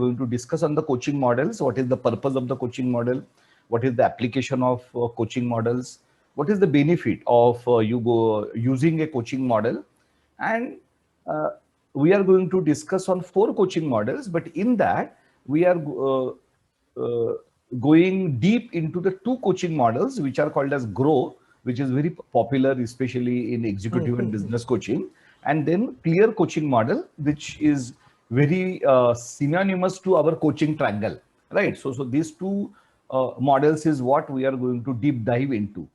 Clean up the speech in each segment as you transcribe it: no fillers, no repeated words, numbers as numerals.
going to discuss on the coaching models. What is the purpose of the coaching model? What is the application of coaching models? What is the benefit of using a coaching model? And we are going to discuss on 4 coaching models, but in that we are going deep into the 2 coaching models which are called as GROW, which is very popular, especially in executive and business coaching, and then CLEAR coaching model, which is very synonymous to our coaching triangle, right? So these 2 models is what we are going to deep dive into.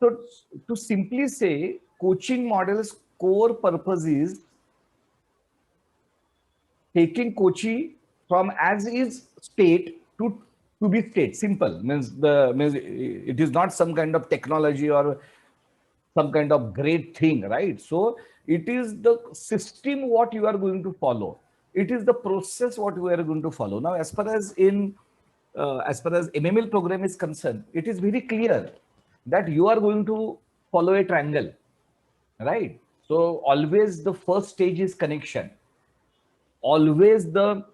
So to simply say, coaching model's core purpose is taking coaching from as is state to be state. Simple means it is not some kind of technology or some kind of great thing, right? So it is the system what you are going to follow. It is the process what we are going to follow. Now, as far as MML program is concerned, it is very clear that you are going to follow a triangle, right? So always the first stage is connection. Always the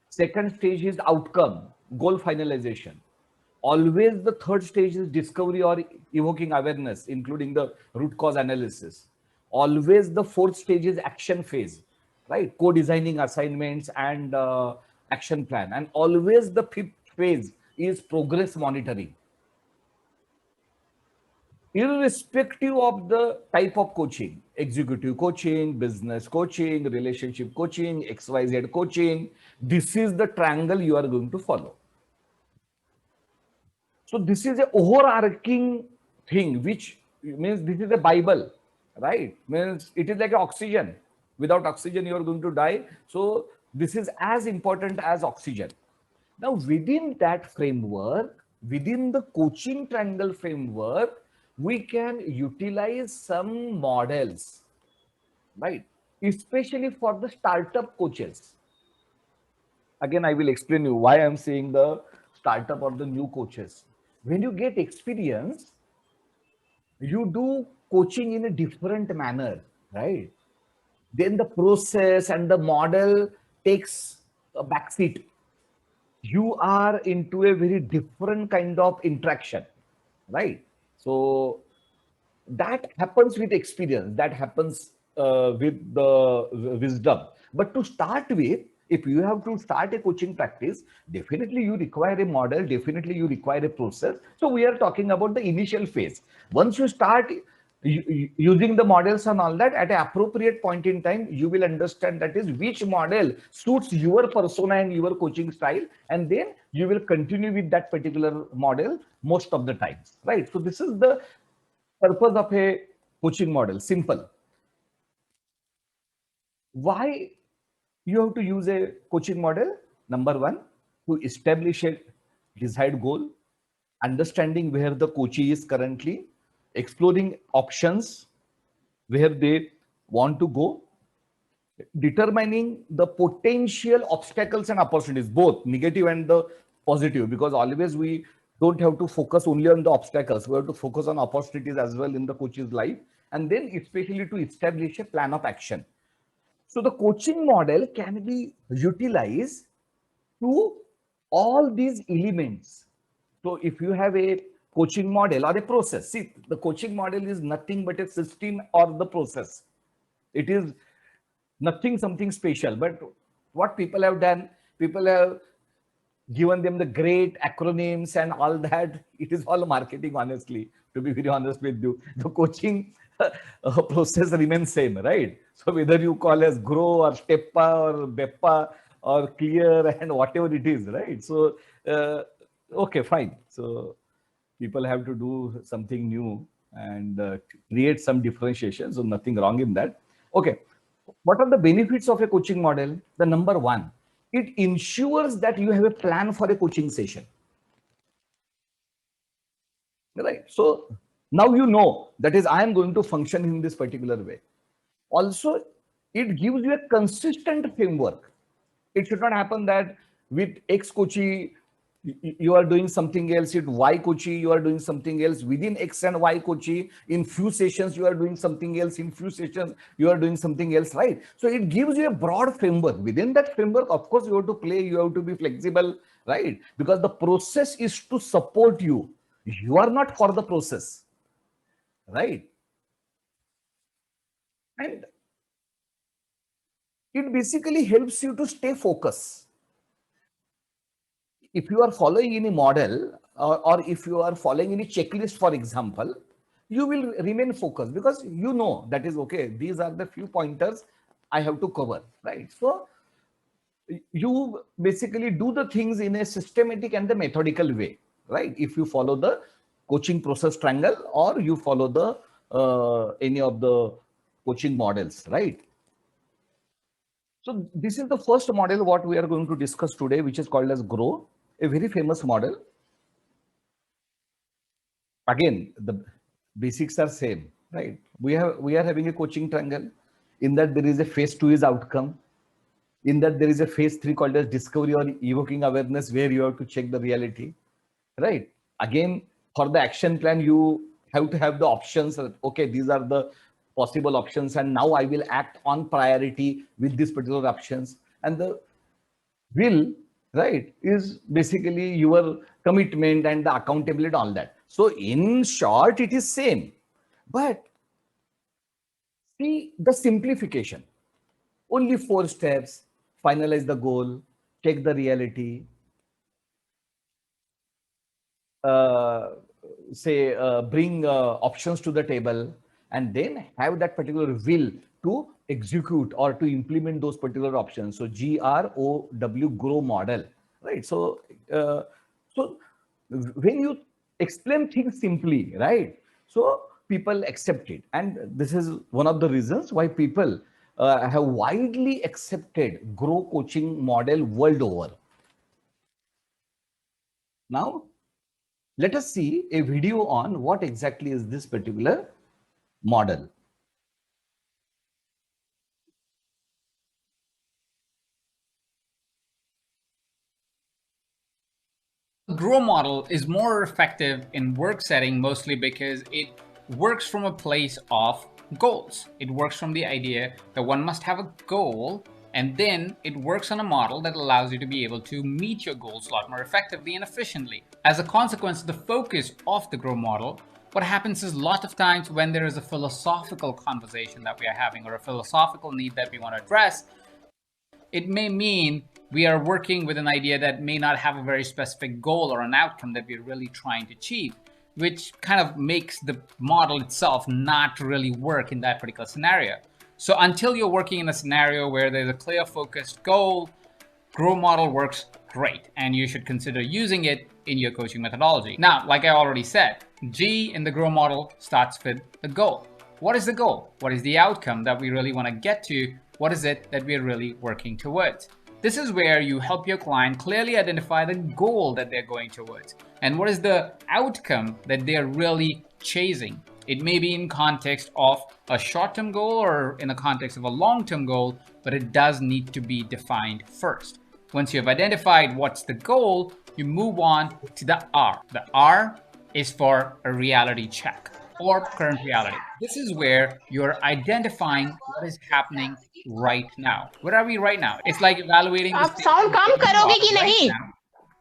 second stage is outcome, goal finalization. Always the third stage is discovery or evoking awareness, including the root cause analysis. Always the fourth stage is action phase, right? Co-designing assignments and action plan. And always the fifth phase is progress monitoring. Irrespective of the type of coaching, executive coaching, business coaching, relationship coaching, XYZ coaching, this is the triangle you are going to follow. So this is a overarching thing, which means this is a Bible, right? Means it is like oxygen. Without oxygen, you are going to die. So this is as important as oxygen. Now, within that framework, within the coaching triangle framework, we can utilize some models, right? Especially for the startup coaches. Again, I will explain you why I'm saying the startup or the new coaches. When you get experience, you do coaching in a different manner, right? Then the process and the model takes a backseat. You are into a very different kind of interaction, right? So that happens with experience, that happens with the wisdom. But to start with, if you have to start a coaching practice, definitely you require a model, definitely you require a process. So we are talking about the initial phase. Once you start using the models and all that, at an appropriate point in time, you will understand that is which model suits your persona and your coaching style, and then you will continue with that particular model most of the times, right? So this is the purpose of a coaching model. Simple. Why you have to use a coaching model? Number one, to establish a desired goal, understanding where the coachee is currently, exploring options where they want to go, determining the potential obstacles and opportunities, both negative and the positive, because always we don't have to focus only on the obstacles. We have to focus on opportunities as well in the coach's life, and then especially to establish a plan of action. So the coaching model can be utilized to all these elements. So if you have a coaching model or a process, see, the coaching model is nothing but a system or the process. It is nothing something special. But what people have done, people have given them the great acronyms and all that. It is all marketing, honestly, to be very honest with you. The coaching process remains same, right? So whether you call as GROW or STEPPA or BEPPA or CLEAR and whatever it is, right? So, okay, fine. So people have to do something new and create some differentiation. So nothing wrong in that. Okay. What are the benefits of a coaching model? The number one, it ensures that you have a plan for a coaching session. Right. So now you know that is I am going to function in this particular way. Also, it gives you a consistent framework. It should not happen that with X coachee You are doing something else in Y Kochi, you are doing something else within X and Y Kochi. In few sessions, you are doing something else. In few sessions, you are doing something else, right? So it gives you a broad framework. Within that framework, of course, you have to play, you have to be flexible, right? Because the process is to support you. You are not for the process, right? And it basically helps you to stay focused. If you are following any model, or if you are following any checklist, for example, you will remain focused because you know that is okay. These are the few pointers I have to cover, right? So you basically do the things in a systematic and the methodical way, right? If you follow the coaching process triangle or you follow the any of the coaching models, right? So this is the first model what we are going to discuss today, which is called as Grow, a very famous model. Again, the basics are same, right? We are having a coaching triangle. In that there is a phase 2 is outcome. In that there is a phase 3 called as discovery or evoking awareness, where you have to check the reality, right? Again, for the action plan, you have to have the options. Okay, these are the possible options, and now I will act on priority with these particular options. And the will, right, is basically your commitment and the accountability, all that. So in short, it is same, but see the simplification. Only 4 steps: finalize the goal, check the reality, uh, say bring options to the table, and then have that particular will to execute or to implement those particular options. So GROW, grow model, right? So so when you explain things simply, right, so people accept it, and this is one of the reasons why people have widely accepted grow coaching model world over. Now let us see a video on what exactly is this particular model. Grow model is more effective in work setting mostly because it works from a place of goals. It works from the idea that one must have a goal, and then it works on a model that allows you to be able to meet your goals a lot more effectively and efficiently. As a consequence of the focus of the grow model, what happens is a lot of times when there is a philosophical conversation that we are having or a philosophical need that we want to address, it may mean we are working with an idea that may not have a very specific goal or an outcome that we're really trying to achieve, which kind of makes the model itself not really work in that particular scenario. So until you're working in a scenario where there's a clear focused goal, Grow model works great, and you should consider using it in your coaching methodology. Now, like I already said, G in the Grow model starts with the goal. What is the goal? What is the outcome that we really want to get to? What is it that we're really working towards? This is where you help your client clearly identify the goal that they're going towards and what is the outcome that they're really chasing. It may be in context of a short-term goal or in the context of a long-term goal, but it does need to be defined first. Once you have identified what's the goal, you move on to the R. The R is for a reality check or current reality. This is where you're identifying what is happening right now. Where are we right now? It's like evaluating the आप state sound of come where you करोगे are कि right नहीं? now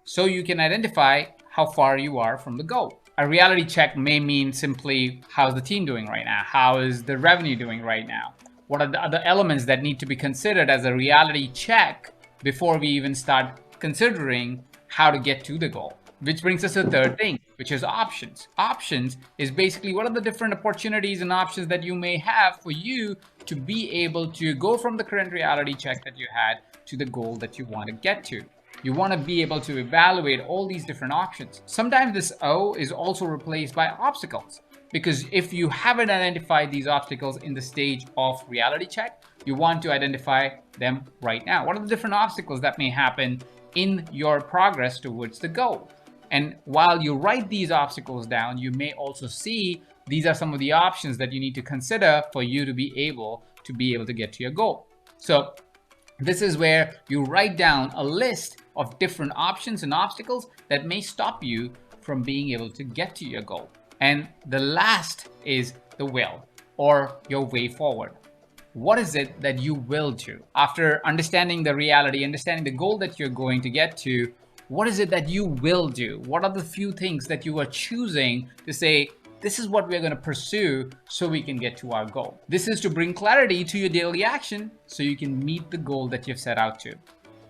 so you can identify how far you are from the goal. A reality check may mean simply how's the team doing right now? How is the revenue doing right now? What are the other elements that need to be considered as a reality check before we even start considering how to get to the goal? Which brings us to the third thing, which is options. Options is basically what are the different opportunities and options that you may have for you to be able to go from the current reality check that you had to the goal that you want to get to. You want to be able to evaluate all these different options. Sometimes this O is also replaced by obstacles, because if you haven't identified these obstacles in the stage of reality check, you want to identify them right now. What are the different obstacles that may happen in your progress towards the goal? And while you write these obstacles down, you may also see these are some of the options that you need to consider for you to be able to get to your goal. So this is where you write down a list of different options and obstacles that may stop you from being able to get to your goal. And the last is the will, or your way forward. What is it that you will do? After understanding the reality, understanding the goal that you're going to get to, what is it that you will do? What are the few things that you are choosing to say, this is what we're going to pursue so we can get to our goal? This is to bring clarity to your daily action so you can meet the goal that you've set out to.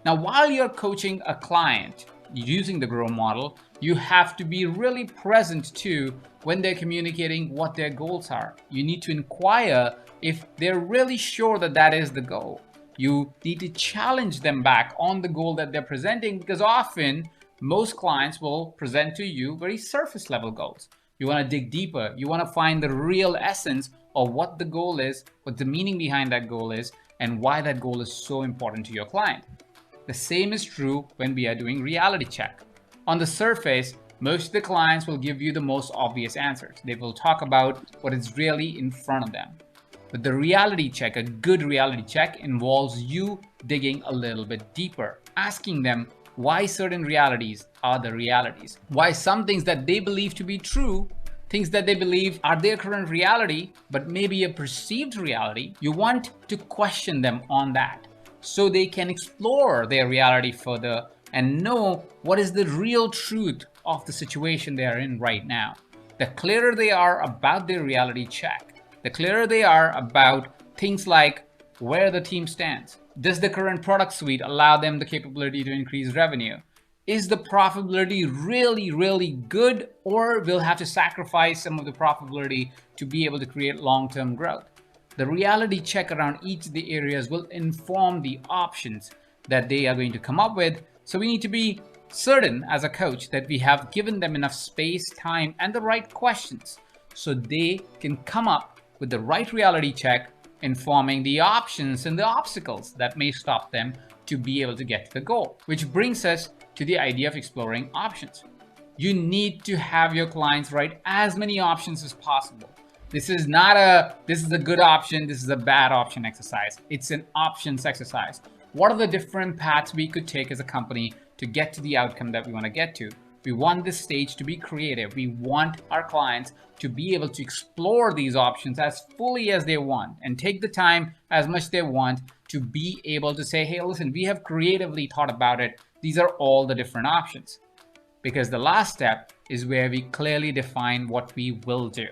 Now, while you're coaching a client using the GROW model, you have to be really present too when they're communicating what their goals are. You need to inquire if they're really sure that that is the goal. You need to challenge them back on the goal that they're presenting, because often most clients will present to you very surface level goals. You want to dig deeper. You want to find the real essence of what the goal is, what the meaning behind that goal is, and why that goal is so important to your client. The same is true when we are doing reality check. On the surface, most of the clients will give you the most obvious answers. They will talk about what is really in front of them. But the reality check, a good reality check, involves you digging a little bit deeper, asking them why certain realities are the realities, why some things that they believe to be true, things that they believe are their current reality, but maybe a perceived reality. You want to question them on that so they can explore their reality further and know what is the real truth of the situation they are in right now. The clearer they are about their reality check, the clearer they are about things like where the team stands. Does the current product suite allow them the capability to increase revenue? Is the profitability really, really good, or will have to sacrifice some of the profitability to be able to create long-term growth? The reality check around each of the areas will inform the options that they are going to come up with. So we need to be certain as a coach that we have given them enough space, time, and the right questions so they can come up with the right reality check, informing the options and the obstacles that may stop them to be able to get to the goal. Which brings us to the idea of exploring options. You need to have your clients write as many options as possible. This is not this is a good option, this is a bad option exercise. It's an options exercise. What are the different paths we could take as a company to get to the outcome that we want to get to? We want this stage to be creative. We want our clients to be able to explore these options as fully as they want and take the time as much they want to be able to say, hey, listen, we have creatively thought about it. These are all the different options. Because the last step is where we clearly define what we will do.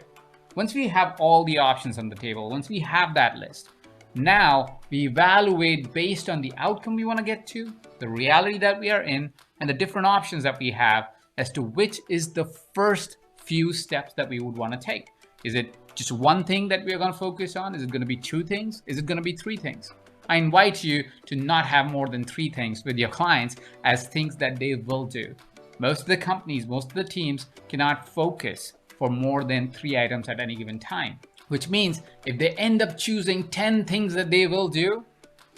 Once we have all the options on the table, once we have that list, now we evaluate based on the outcome we want to get to, the reality that we are in, and the different options that we have as to which is the first few steps that we would want to take. Is it just one thing that we are going to focus on? Is it going to be two things? Is it going to be three things? I invite you to not have more than three things with your clients as things that they will do. Most of the companies, most of the teams cannot focus for more than 3 items at any given time, which means if they end up choosing 10 things that they will do,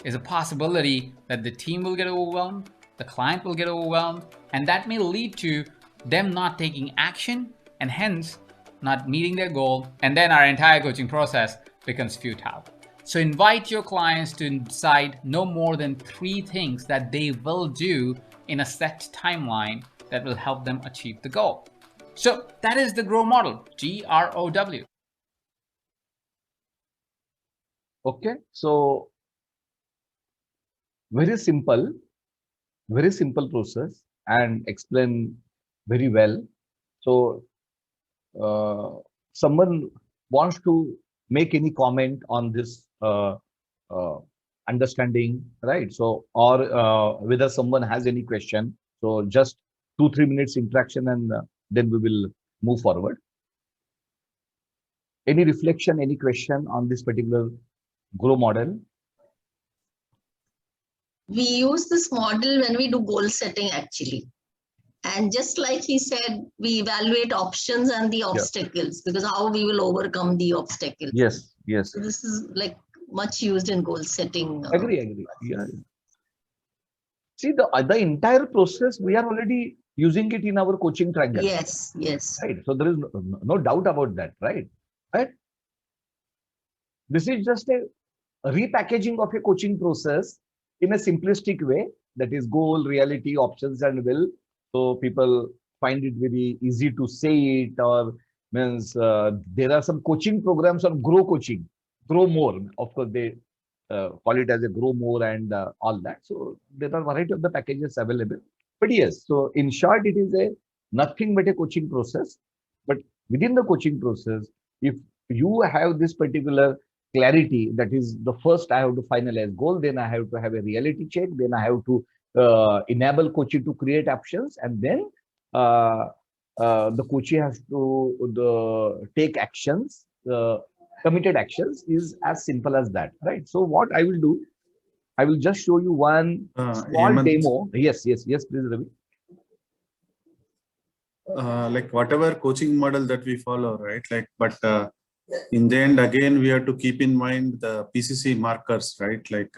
is a possibility that the team will get overwhelmed, the client will get overwhelmed, and that may lead to them not taking action and hence not meeting their goal, and then our entire coaching process becomes futile. So invite your clients to decide no more than 3 things that they will do in a set timeline that will help them achieve the goal. So that is the GROW model, GROW. Okay, so very simple process and explain very well. So someone wants to make any comment on this understanding, right? So, or whether someone has any question. So just 2-3 minutes interaction and then we will move forward. Any reflection, any question on this particular GROW model? We use this model when we do goal setting actually. And just like he said, we evaluate options and the obstacles, because how we will overcome the obstacles. Yes, yes. So this is like much used in goal setting. Agree. Yeah. See, the entire process, we are already using it in our coaching triangle. Yes. Right. So there is no doubt about that, right? Right. This is just a repackaging of a coaching process in a simplistic way, that is goal, reality, options, and will. So people find it very easy to say it, or means there are some coaching programs on grow coaching, grow more. Of course, they call it as a grow more and all that. So there are variety of the packages available. But yes, so in short, it is a nothing but a coaching process. But within the coaching process, if you have this particular clarity, that is the first I have to finalize goal, then I have to have a reality check, then I have to enable coaching to create options, and then uh, the coachee has to take actions, committed actions is as simple as that, right? So what I will do, I will just show you one small Hemant, demo. Yes, please, Ravi. like whatever coaching model that we follow, right? Like, but in the end, again, we have to keep in mind the PCC markers, right? Like,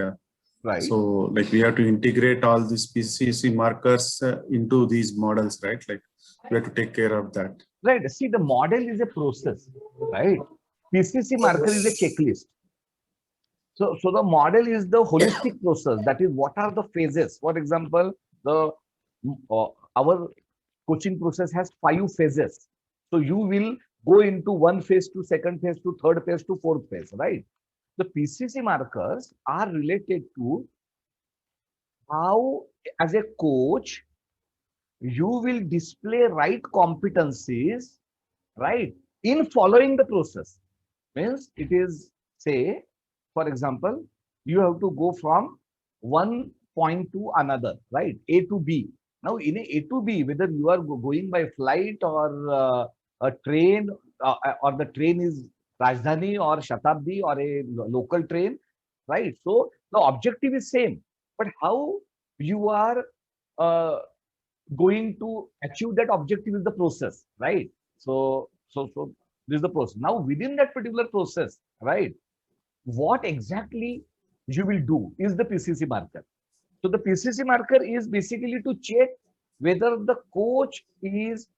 Right. so like we have to integrate all these PCC markers into these models, right? Like we have to take care of that. Right. See, the model is a process, right? PCC marker is a checklist. So the model is the holistic process. That is, what are the phases? For example, our coaching process has 5 phases. So you will go into one phase to second phase to third phase to fourth phase, right? The PCC markers are related to how, as a coach, you will display right competencies, right, in following the process. Means it is, say, for example, you have to go from one point to another, right? A to B. Now, in A to B, whether you are going by flight or a train, or the train is Rajdhani or Shatabdi or a local train, right? So the objective is same, but how you are uh, going to achieve that objective is the process, right? So this is the process. Now, within that particular process, right, what exactly you will do is the PCC marker. So the PCC marker is basically to check whether the coach is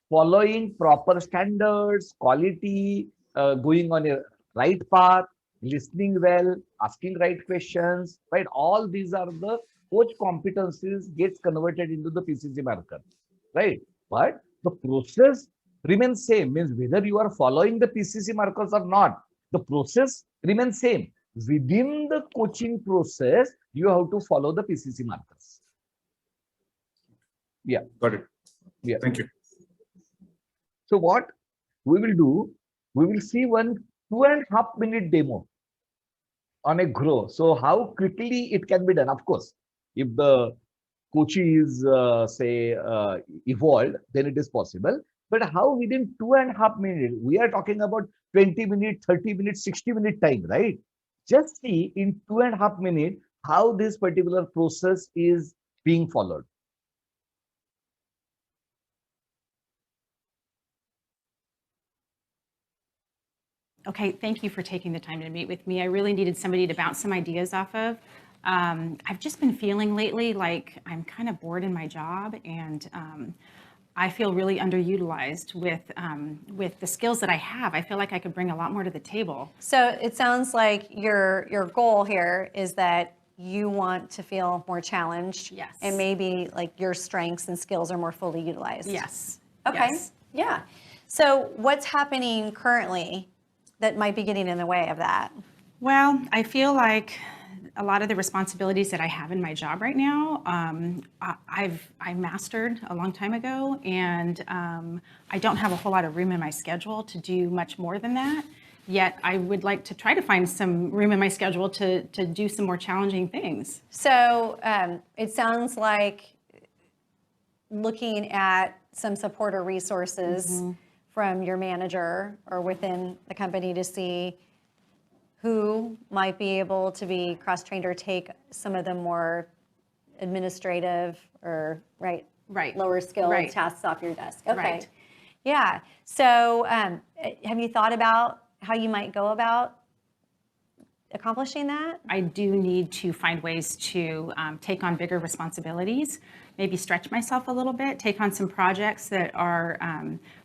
following proper standards, quality, going on a right path, listening well, asking right questions, right? All these are the coach competencies gets converted into the PCC marker, right? But the process remains same, means whether you are following the PCC markers or not, the process remains same. Within the coaching process, you have to follow the PCC markers. Yeah. Got it. Yeah. Thank you. So what we will do, we will see one 2.5-minute demo on a grow. So how quickly it can be done. Of course, if the coachee is say evolved, then it is possible. But how within 2.5 minutes, we are talking about 20 minutes, 30 minutes, 60-minute time, right? Just see in 2.5 minutes how this particular process is being followed. Okay, thank you for taking the time to meet with me. I really needed somebody to bounce some ideas off of. I've just been feeling lately like I'm kind of bored in my job, and I feel really underutilized with the skills that I have. I feel like I could bring a lot more to the table. So it sounds like your goal here is that you want to feel more challenged. Yes. And maybe like your strengths and skills are more fully utilized. Yes. Okay. Yes. Yeah. So what's happening currently that might be getting in the way of that? Well, I feel like a lot of the responsibilities that I have in my job right now, I mastered a long time ago, and I don't have a whole lot of room in my schedule to do much more than that. Yet I would like to try to find some room in my schedule to do some more challenging things. So it sounds like looking at some support or resources from your manager or within the company to see who might be able to be cross-trained or take some of the more administrative or lower skill tasks off your desk. Okay. Right. Yeah. So have you thought about how you might go about accomplishing that? I do need to find ways to take on bigger responsibilities, maybe stretch myself a little bit, take on some projects that are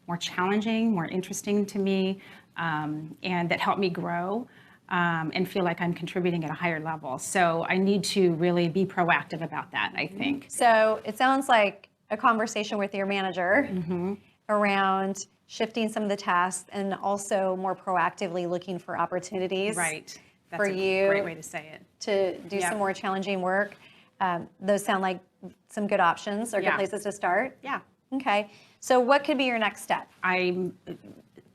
more challenging, more interesting to me, and that help me grow. and feel like I'm contributing at a higher level. So I need to really be proactive about that, I think. So it sounds like a conversation with your manager around shifting some of the tasks and also more proactively looking for opportunities. Right. That's For a you great way to say it. to do Yeah. some more challenging work. Those sound like some good options or good Yeah. places to start. Yeah. Okay. So what could be your next step? I'm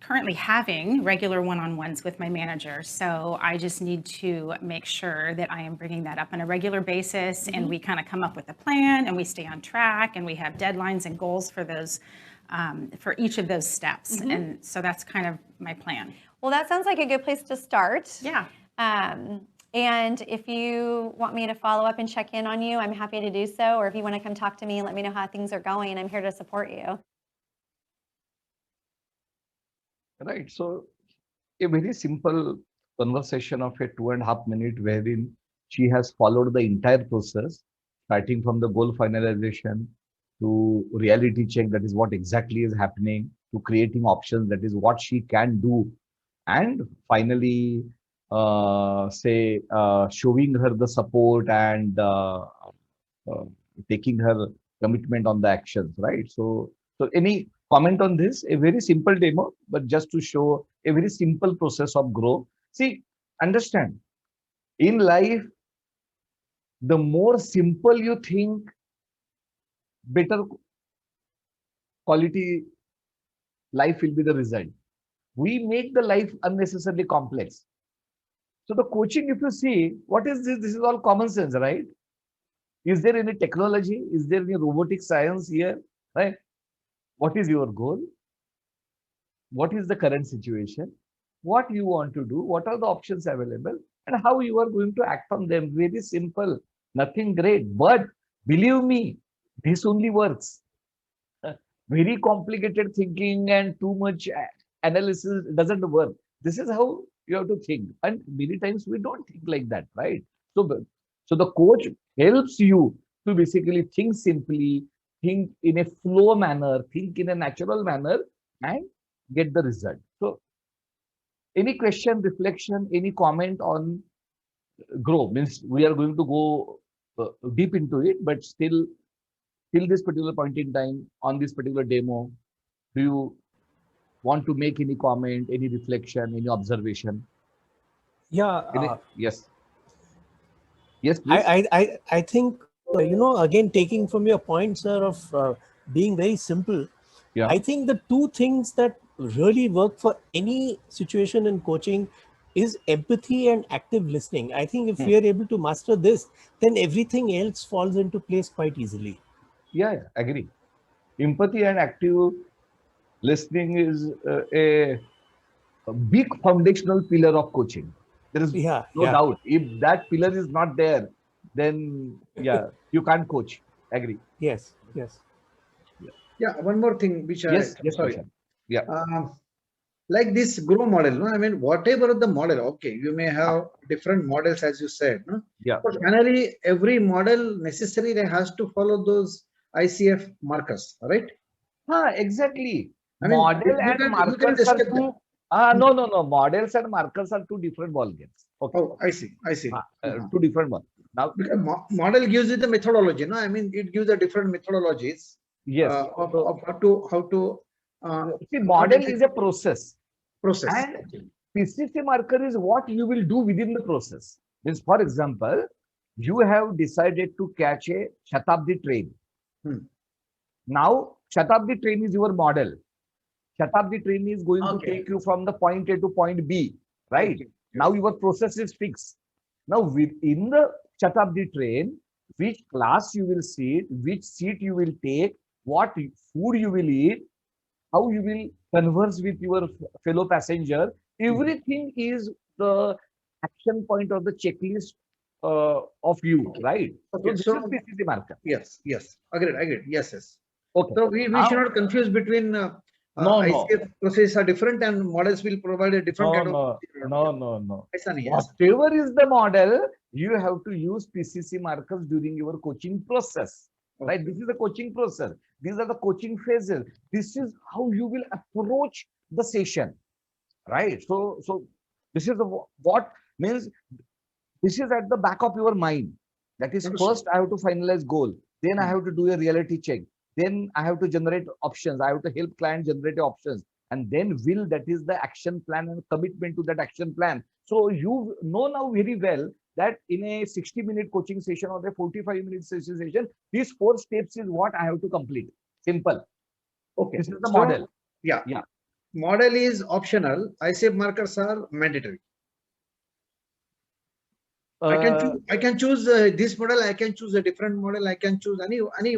currently having regular one-on-ones with my manager, so I just need to make sure that I am bringing that up on a regular basis, and we kind of come up with a plan, and we stay on track, and we have deadlines and goals for those, for each of those steps, and so that's kind of my plan. Well, that sounds like a good place to start. Yeah. And if you want me to follow up and check in on you, I'm happy to do so. Or if you want to come talk to me and let me know how things are going, I'm here to support you. Right. So a very simple conversation of a 2.5 minute wherein she has followed the entire process, starting from the goal finalization to reality check, that is what exactly is happening, to creating options, that is what she can do, and finally showing her the support and uh, taking her commitment on the actions, right? So any comment on this? A very simple demo, but just to show a very simple process of grow. See, understand, in life, the more simple you think, better quality life will be the result. We make the life unnecessarily complex. So the coaching, if you see, what is this? This is all common sense, right? Is there any technology? Is there any robotic science here? Right? What is your goal? What is the current situation? What you want to do? What are the options available? And how you are going to act on them? Very simple, nothing great. But believe me, this only works. Very complicated thinking and too much analysis doesn't work. This is how you have to think. And many times we don't think like that, right? So the coach helps you to basically think simply, think in a flow manner, think in a natural manner, and get the result. So any question, reflection, any comment on grow? Means we are going to go deep into it, but still till this particular point in time on this particular demo, do you want to make any comment, any reflection, any observation? Yeah, Yes. Yes, please. I think, again, taking from your point, sir, of being very simple, Yeah. I think the two things that really work for any situation in coaching is empathy and active listening. I think if we are able to master this, then everything else falls into place quite easily. Yeah, agree. Empathy and active listening is a big foundational pillar of coaching. There is Yeah, no yeah. doubt. If that pillar is not there, then yeah, you can't coach. Agree. Yes, yes. Yeah, one more thing which Yes, yes, sorry. Prashant. Yeah. Like this grow model, no? I mean, whatever the model, okay, you may have different models as you said, no? Yeah. But finally, every model necessarily has to follow those ICF markers, right? Exactly. I mean, Model you and can markers are discuss two. that. No. Models and markers are two different ball games. Okay. Oh, I see. Two different ones. Now, Because model gives you the methodology, no? I mean, it gives the different methodologies yes. of how to See, model is a process. process. And PCC marker is what you will do within the process. Means, for example, you have decided to catch a Shatabdi train. Now, Shatabdi train is your model. Shatabdi train is going to take you from the point A to point B, right? Okay. Now your process is fixed. Now within the Shatabdi train, which class you will sit, which seat you will take, what food you will eat, how you will converse with your fellow passenger, everything is the action point or the checklist of you, right? Okay, So so this is PCC marker. yes, agreed, yes. Okay. So we should not confuse between No. ICF processes are different and models will provide a different kind of. No. Yes. Whatever is the model, you have to use PCC markers during your coaching process. Right? Okay. This is the coaching process. These are the coaching phases. This is how you will approach the session. Right? So this is what Means this is at the back of your mind. That is, first I have to finalize goal. Then I have to do a reality check. Then I have to generate options. I have to help client generate options. And then will, that is the action plan and commitment to that action plan. So you know now very well that in a 60-minute coaching session or a 45-minute session, these 4 steps is what I have to complete. Simple. Okay. This is the So, model. Yeah. Yeah. Model is optional. ICF markers are mandatory. I can choose this model. I can choose a different model. I can choose any.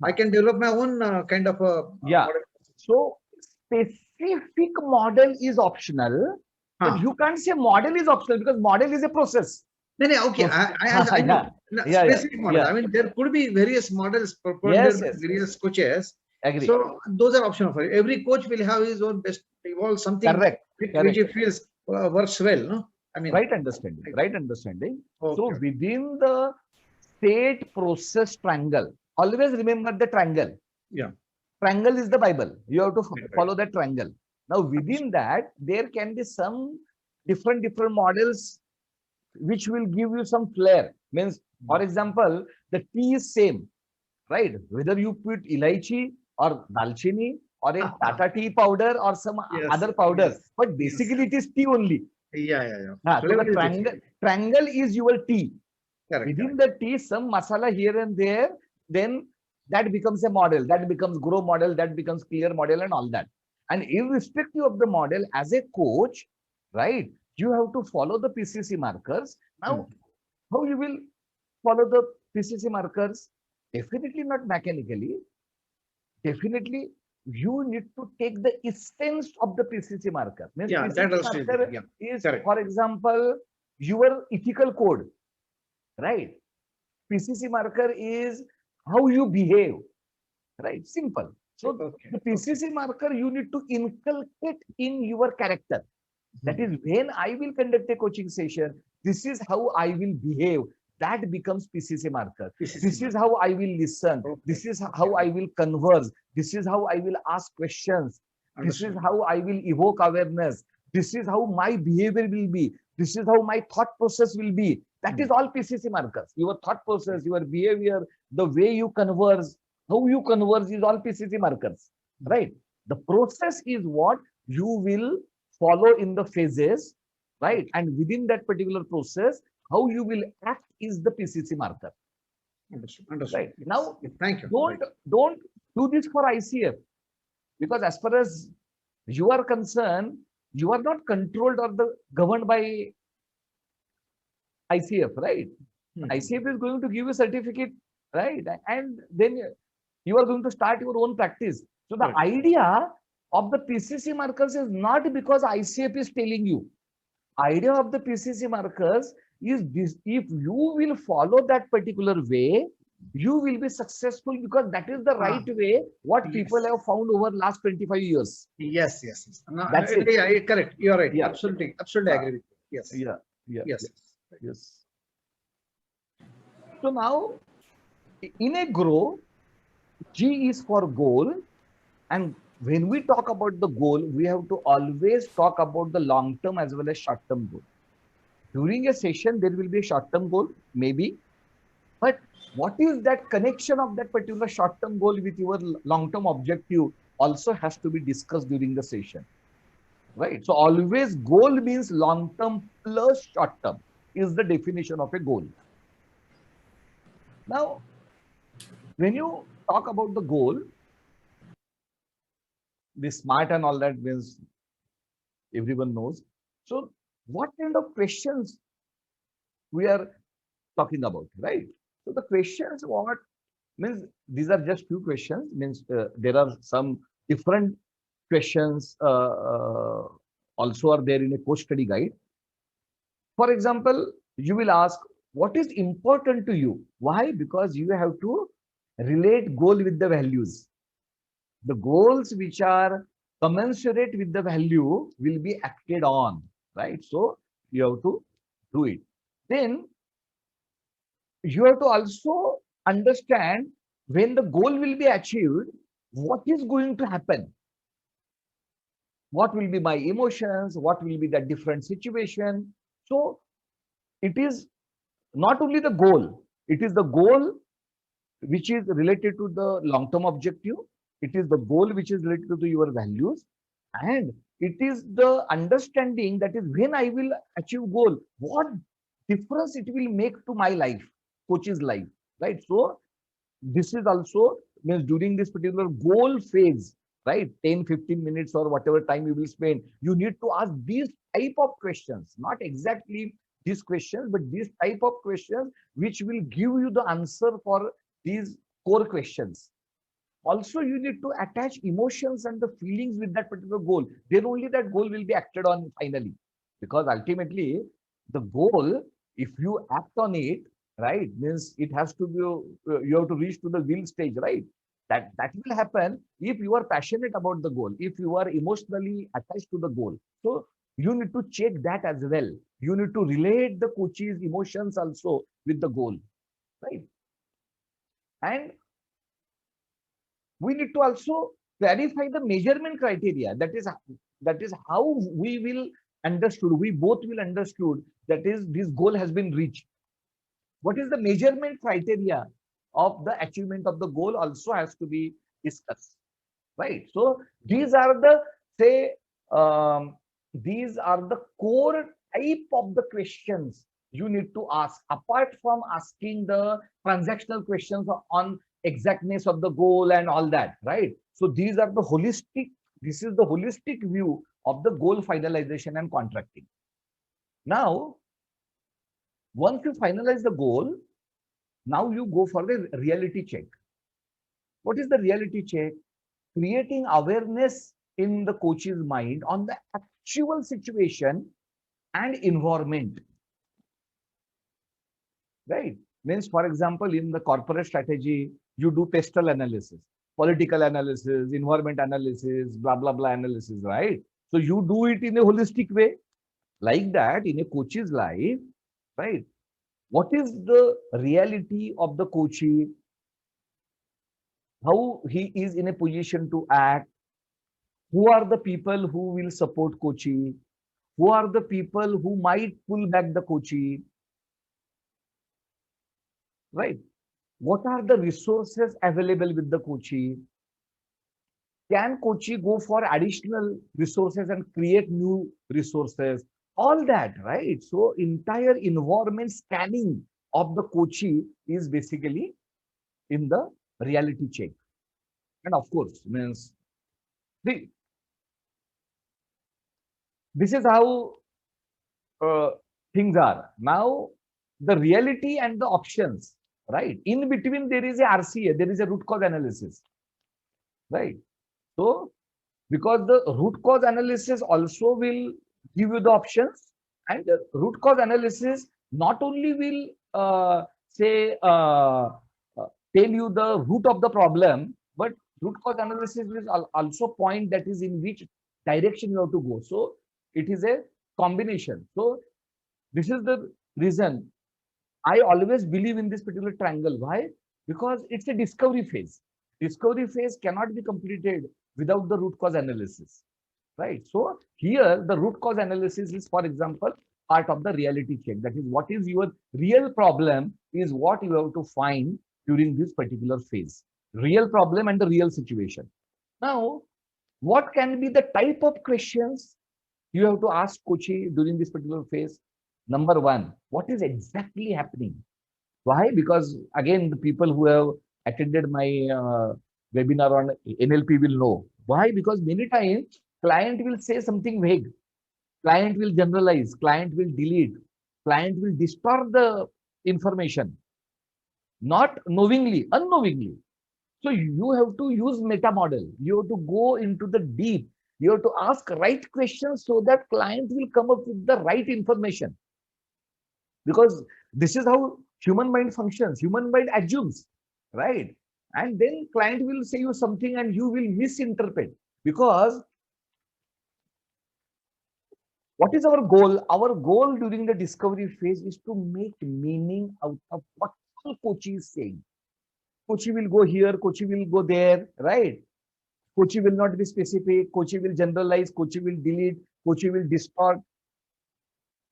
I can develop my own kind of a Yeah. model. So specific model is optional, but you can't say model is optional because model is a process. No, okay. I know. Yeah. Specific model. Yeah. I mean, there could be various models proposed Yes, by yes, various coaches. Agree. So those are optional for you. Every coach will have his own best, evolve something Correct. which he feels works well. No, I mean, right understanding. Right understanding. Okay. So within the state process triangle, always remember the triangle. Yeah. Triangle is the Bible. You have to follow that triangle. Now within that, there can be some different models which will give you some flair. Means, for example, the tea is same, right? Whether you put ilaichi or dalchini or a Tata tea powder or some other powder, but basically it is tea only. Yeah. So the triangle is your tea. Correct, Within the tea, some masala here and there, then that becomes a model, that becomes grow model, that becomes clear model and all that. And irrespective of the model, as a coach, right, you have to follow the PCC markers. Now, how you will follow the PCC markers? Definitely not mechanically. Definitely, you need to take the essence of the PCC marker. Means Yeah, PCC that also marker is, correct. for example, your ethical code, right? PCC marker is how you behave, right? Simple. So the PCC marker you need to inculcate in your character. That is, when I will conduct a coaching session, this is how I will behave. That becomes PCC marker. This is how I will listen. This is how I will converse. This is how I will ask questions. This is how I will evoke awareness. This is how my behavior will be. This is how my thought process will be. That is all PCC markers. Your thought process, your behavior, the way you converse, how you converse is all PCC markers, right? The process is what you will follow in the phases, right? And within that particular process, how you will act is the PCC marker. Understood. Right. Now, thank you. Don't do this for ICF, because as far as you are concerned, you are not controlled or governed by ICF, right? ICF is going to give you a certificate, right? And then you are going to start your own practice. So the idea of the PCC markers is not because ICF is telling you. Idea of the PCC markers is this: if you will follow that particular way, you will be successful, because that is the right way, what people have found over last 25 years. Yes. No, That's it. Yeah, correct. You are right. Yeah. Absolutely agree with you. Yes. Yes. So now, in a grow, G is for goal. And when we talk about the goal, we have to always talk about the long-term as well as short-term goal. During a session, there will be a short-term goal, maybe. But what is that connection of that particular short-term goal with your long-term objective also has to be discussed during the session, right? So always goal means long-term plus short-term is the definition of a goal. Now, when you talk about the goal, the SMART and all that means everyone knows. So what kind of questions we are talking about, right? So the questions, what means, these are just few questions, means there are some different questions also are there in a coach study guide. For example, you will ask, what is important to you? Why? Because you have to relate goal with the values. The goals which are commensurate with the value will be acted on, right? So you have to do it. Then you have to also understand, when the goal will be achieved, what is going to happen? What will be my emotions? What will be the different situation? So it is not only the goal, it is the goal which is related to the long-term objective. It is the goal which is related to your values. And it is the understanding that is when I will achieve goal, what difference it will make to my life, coach's life, right? So this is also means during this particular goal phase, right? 10, 15 minutes or whatever time you will spend, you need to ask these type of questions, not exactly these questions, but these type of questions which will give you the answer for these core questions. Also, you need to attach emotions and the feelings with that particular goal. Then only that goal will be acted on finally. Because ultimately, the goal, if you act on it, right, means it has to be, you have to reach to the will stage, right? That will happen if you are passionate about the goal, if you are emotionally attached to the goal. So you need to check that as well. You need to relate the coach's emotions also with the goal, right? And we need to also clarify the measurement criteria. That is how we will understood. We both will understood that is this goal has been reached. What is the measurement criteria of the achievement of the goal also has to be discussed, right? So these are the say these are the core type of the questions you need to ask apart from asking the transactional questions on exactness of the goal and all that, right? So these are the holistic, this is the holistic view of the goal finalization and contracting. Now, once you finalize the goal, now you go for the reality check. What is the reality check? Creating awareness in the coach's mind on the actual situation and environment, right? Means, for example, in the corporate strategy, you do pestle analysis, political analysis, environment analysis, blah, blah, blah analysis, right? So you do it in a holistic way. Like that, in a coach's life, right? What is the reality of the coachee? How he is in a position to act? Who are the people who will support coachee? Who are the people who might pull back the coachee? Right? What are the resources available with the coachee? Can coachee go for additional resources and create new resources? All that, right? So entire environment scanning of the coachee is basically in the reality check. And of course, means this is how things are. Now, the reality and the options, right? In between, there is a RCA, there is a root cause analysis, right? So, because the root cause analysis also will give you the options, and the root cause analysis not only will tell you the root of the problem, but root cause analysis will also point that is in which direction you have to go. So it is a combination. So this is the reason I always believe in this particular triangle. Why? Because it's a discovery phase. Discovery phase cannot be completed without the root cause analysis, right? So here the root cause analysis is, for example, part of the reality check. That is, what is your real problem is what you have to find during this particular phase. Real problem and the real situation. Now, what can be the type of questions you have to ask coachee during this particular phase? Number one, what is exactly happening? Why? Because again, the people who have attended my webinar on NLP will know. Why? Because many times client will say something vague. Client will generalize. Client will delete. Client will distort the information. Not knowingly, unknowingly. So you have to use meta model. You have to go into the deep. You have to ask right questions so that client will come up with the right information. Because this is how human mind functions. Human mind assumes, right? And then client will say you something and you will misinterpret. Because what is our goal? Our goal during the discovery phase is to make meaning out of what coachee is saying. Coachee will go here, coachee will go there, right? Coachee will not be specific, coachee will generalize, coachee will delete, coachee will distort.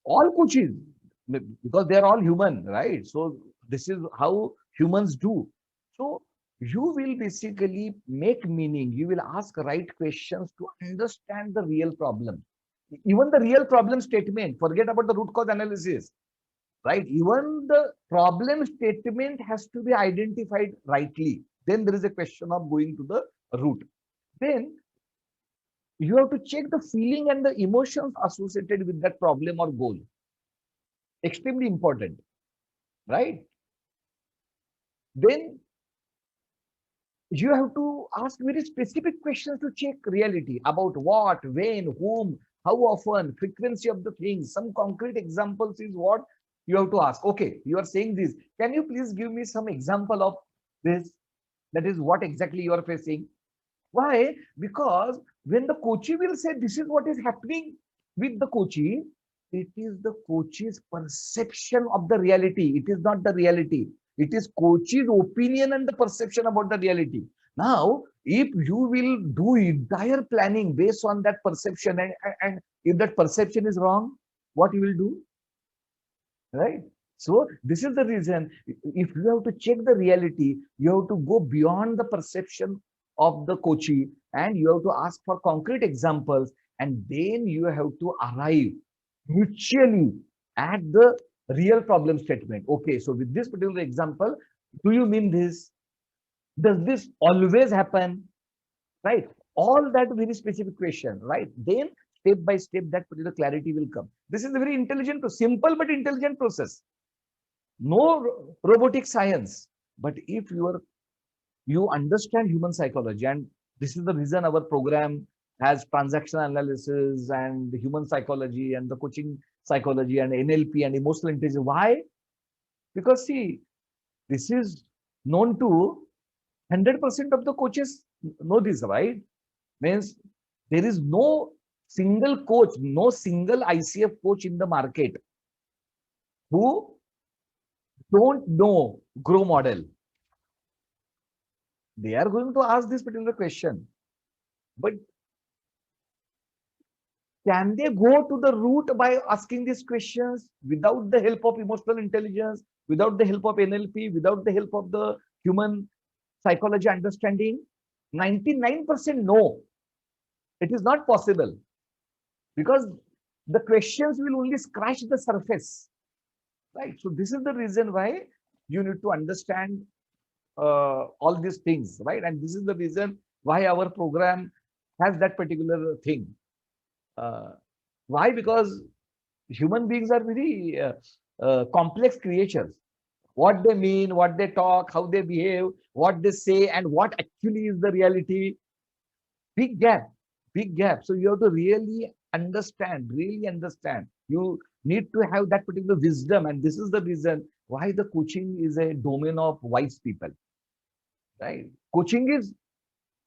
All coaches, because they are all human, right? So this is how humans do. So you will basically make meaning. You will ask right questions to understand the real problem. Even the real problem statement, forget about the root cause analysis, right? Even the problem statement has to be identified rightly. Then there is a question of going to the root. Then you have to check the feeling and the emotions associated with that problem or goal. Extremely important, right? Then you have to ask very specific questions to check reality about what, when, whom, how often, frequency of the things. Some concrete examples is what you have to ask. Okay, you are saying this. Can you please give me some example of this? That is what exactly you are facing. Why? Because when the coachee will say this is what is happening with the coachee, it is the coach's perception of the reality. It is not the reality. It is coach's opinion and the perception about the reality. Now, if you will do entire planning based on that perception, and if that perception is wrong, what you will do? Right? So this is the reason, if you have to check the reality, you have to go beyond the perception of the coachee and you have to ask for concrete examples, and then you have to arrive mutually at the real problem statement. Okay, so with this particular example, do you mean this? Does this always happen? Right? All that very specific question, right? Then step by step, that particular clarity will come. This is a very intelligent, simple but intelligent process. No robotic science. But if you understand human psychology, and this is the reason our program has transactional analysis and human psychology and the coaching psychology and NLP and emotional intelligence. Why? Because see, this is known to 100% of the coaches know this, right? Means there is no single coach, no single ICF coach in the market who don't know grow model. They are going to ask this particular question, but can they go to the root by asking these questions without the help of emotional intelligence, without the help of NLP, without the help of the human psychology understanding? 99% no. It is not possible, because the questions will only scratch the surface, right? So this is the reason why you need to understand all these things, right? And this is the reason why our program has that particular thing. Why? Because human beings are very complex creatures. What they mean, what they talk, how they behave, what they say, and what actually is the reality. Big gap, big gap. So you have to really understand, really understand. You need to have that particular wisdom. And this is the reason why the coaching is a domain of wise people, right? Coaching is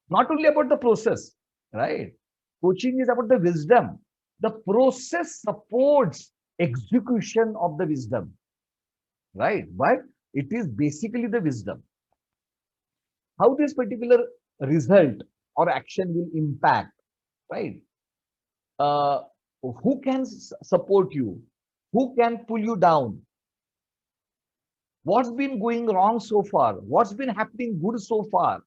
not only about the process, right? Coaching is about the wisdom. The process supports execution of the wisdom, right? But it is basically the wisdom. How this particular result or action will impact, right? Who can support you? Who can pull you down? What's been going wrong so far? What's been happening good so far?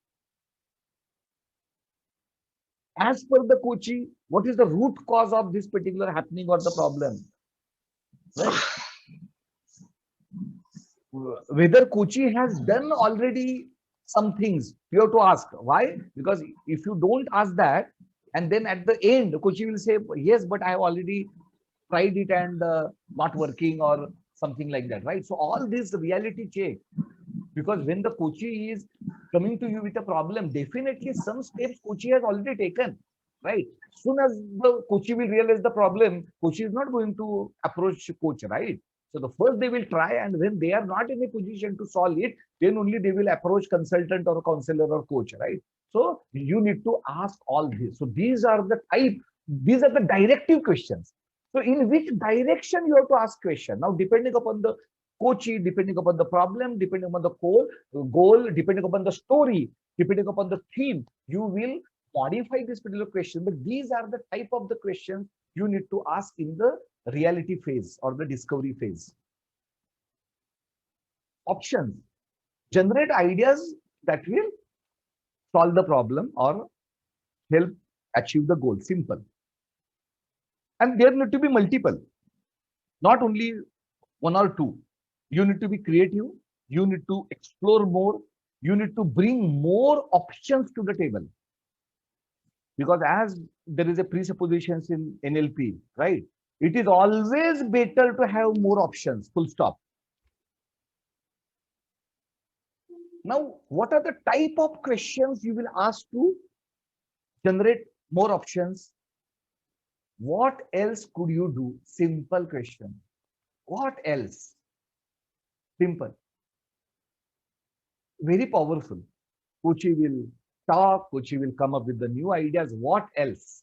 As per the coachee, what is the root cause of this particular happening or the problem? Right? Whether coachee has done already some things, you have to ask. Why? Because if you don't ask that, and then at the end, the coachee will say, yes, but I have already tried it and not working or something like that, right? So all this reality check, because when the coachee is coming to you with a problem, definitely some steps coachee has already taken, right? As soon as the coachee will realize the problem, coachee is not going to approach coach, right? So the first they will try, and when they are not in a position to solve it, then only they will approach consultant or counselor or coach, right? So you need to ask all this. So these are the directive questions. So in which direction you have to ask question? Now, depending upon the coachee, depending upon the problem, depending upon the goal, depending upon the story, depending upon the theme, you will modify this particular question. But these are the type of the questions you need to ask in the reality phase or the discovery phase. options. Generate ideas that will solve the problem or help achieve the goal. Simple. And there need to be multiple, not only one or two. You need to be creative. You need to explore more. You need to bring more options to the table. Because as there is a presuppositions in NLP, right? It is always better to have more options, full stop. Now, what are the type of questions you will ask to generate more options? What else could you do? Simple question. What else? Simple. Very powerful. Kochi will talk, Kochi will come up with the new ideas. What else?